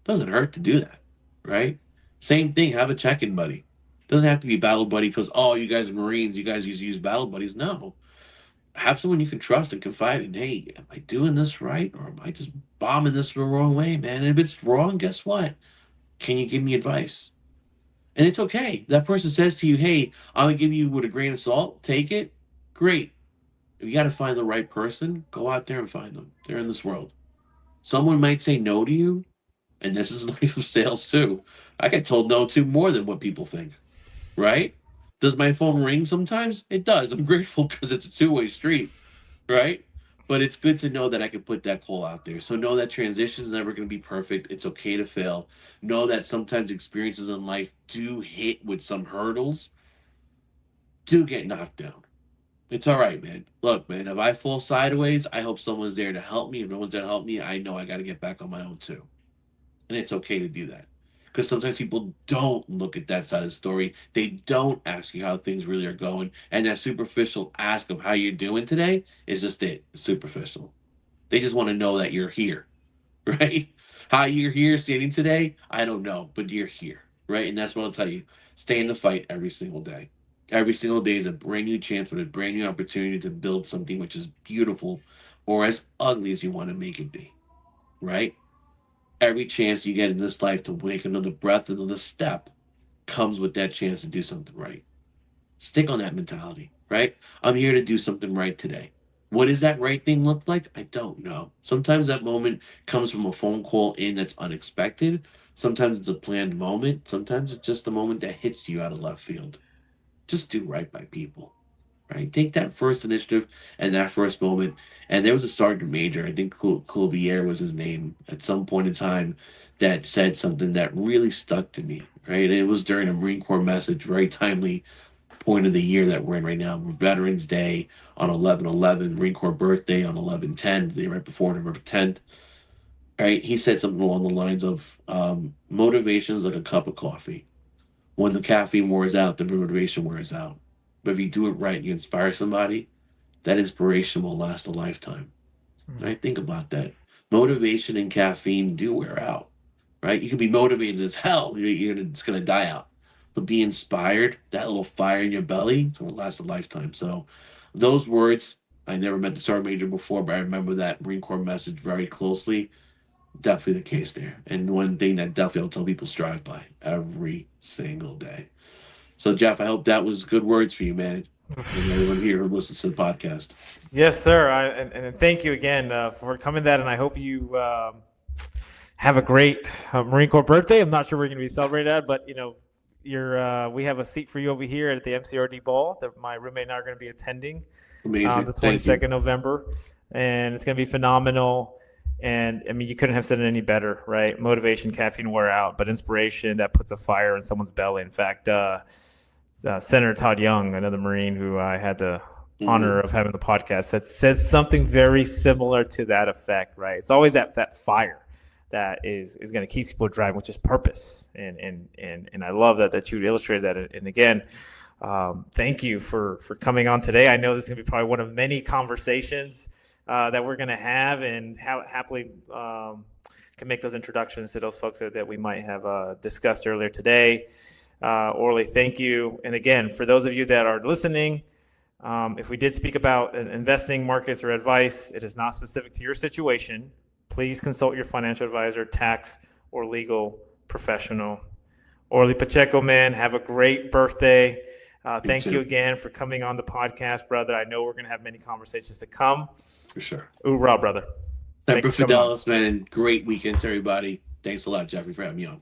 Doesn't hurt to do that, right? Same thing, have a check-in buddy. Doesn't have to be battle buddy because, oh, you guys are Marines, you guys use battle buddies. No. Have someone you can trust and confide in. Hey, am I doing this right? Or am I just bombing this the wrong way, man? And if it's wrong, guess what? Can you give me advice? And it's okay. That person says to you, hey, I'm going to give you with a grain of salt. Take it. Great. If you got to find the right person, go out there and find them. They're in this world. Someone might say no to you, and this is the life of sales too. I get told no to more than what people think, right? Does my phone ring sometimes? It does. I'm grateful because it's a two-way street, right? But it's good to know that I can put that call out there. So know that transition is never going to be perfect. It's okay to fail. Know that sometimes experiences in life do hit with some hurdles, do get knocked down. It's all right, man. Look, man, if I fall sideways, I hope someone's there to help me. If no one's there to help me, I know I got to get back on my own too. And it's okay to do that. Because sometimes people don't look at that side of the story. They don't ask you how things really are going. And that superficial ask of how you're doing today is just it. It's superficial. They just want to know that you're here, right? How you're here standing today, I don't know, but you're here, right? And that's what I'll tell you. Stay in the fight every single day. Every single day is a brand new chance with a brand new opportunity to build something which is beautiful or as ugly as you want to make it be, right? Every chance you get in this life to make another breath, another step, comes with that chance to do something right. Stick on that mentality, right? I'm here to do something right today. What does that right thing look like? I don't know. Sometimes that moment comes from a phone call in that's unexpected. Sometimes it's a planned moment. Sometimes it's just the moment that hits you out of left field. Just do right by people, right? Take that first initiative and that first moment. And there was a sergeant major, I think Coulier was his name, at some point in time, that said something that really stuck to me, right? And it was during a Marine Corps message, very timely point of the year that we're in right now. Veterans Day on 11/11, Marine Corps birthday on 11/10, the day right before November 10th. Right? He said something along the lines of motivation is like a cup of coffee. When the caffeine wears out, the motivation wears out. But if you do it right, you inspire somebody, that inspiration will last a lifetime. Right? Think about that. Motivation and caffeine do wear out. Right? You can be motivated as hell. It's going to die out. But be inspired, that little fire in your belly, it's going to last a lifetime. So those words, I never met the Sergeant Major before, but I remember that Marine Corps message very closely. Definitely the case there. And one thing that definitely I'll tell people strive by every single day. So, Jeff, I hope that was good words for you, man. And everyone here who listens to the podcast. Yes, sir. And thank you again for coming that. And I hope you have a great Marine Corps birthday. I'm not sure we're going to be celebrating that, but we have a seat for you over here at the MCRD ball that my roommate and I are going to be attending. Amazing. The 22nd November, and it's going to be phenomenal. And I mean, you couldn't have said it any better, right? Motivation, caffeine wear out, but inspiration that puts a fire in someone's belly. In fact, Senator Todd Young, another Marine who I had the honor Mhm. of having the podcast, that said something very similar to that effect, right? It's always that fire that is going to keep people driving, which is purpose. And I love that you illustrated that. And again, thank you for coming on today. I know this is going to be probably one of many conversations that we're going to have, and happily can make those introductions to those folks that we might have discussed earlier today. Orley, thank you. And again, for those of you that are listening, if we did speak about investing, markets, or advice, it is not specific to your situation. Please consult your financial advisor, tax, or legal professional. Orley Pacheco, man, have a great birthday. Thank you again for coming on the podcast, brother. I know we're going to have many conversations to come. For sure. Hoorah, brother. Semper Fidelis, man. Great weekend to everybody. Thanks a lot, Jeffrey, for having me on.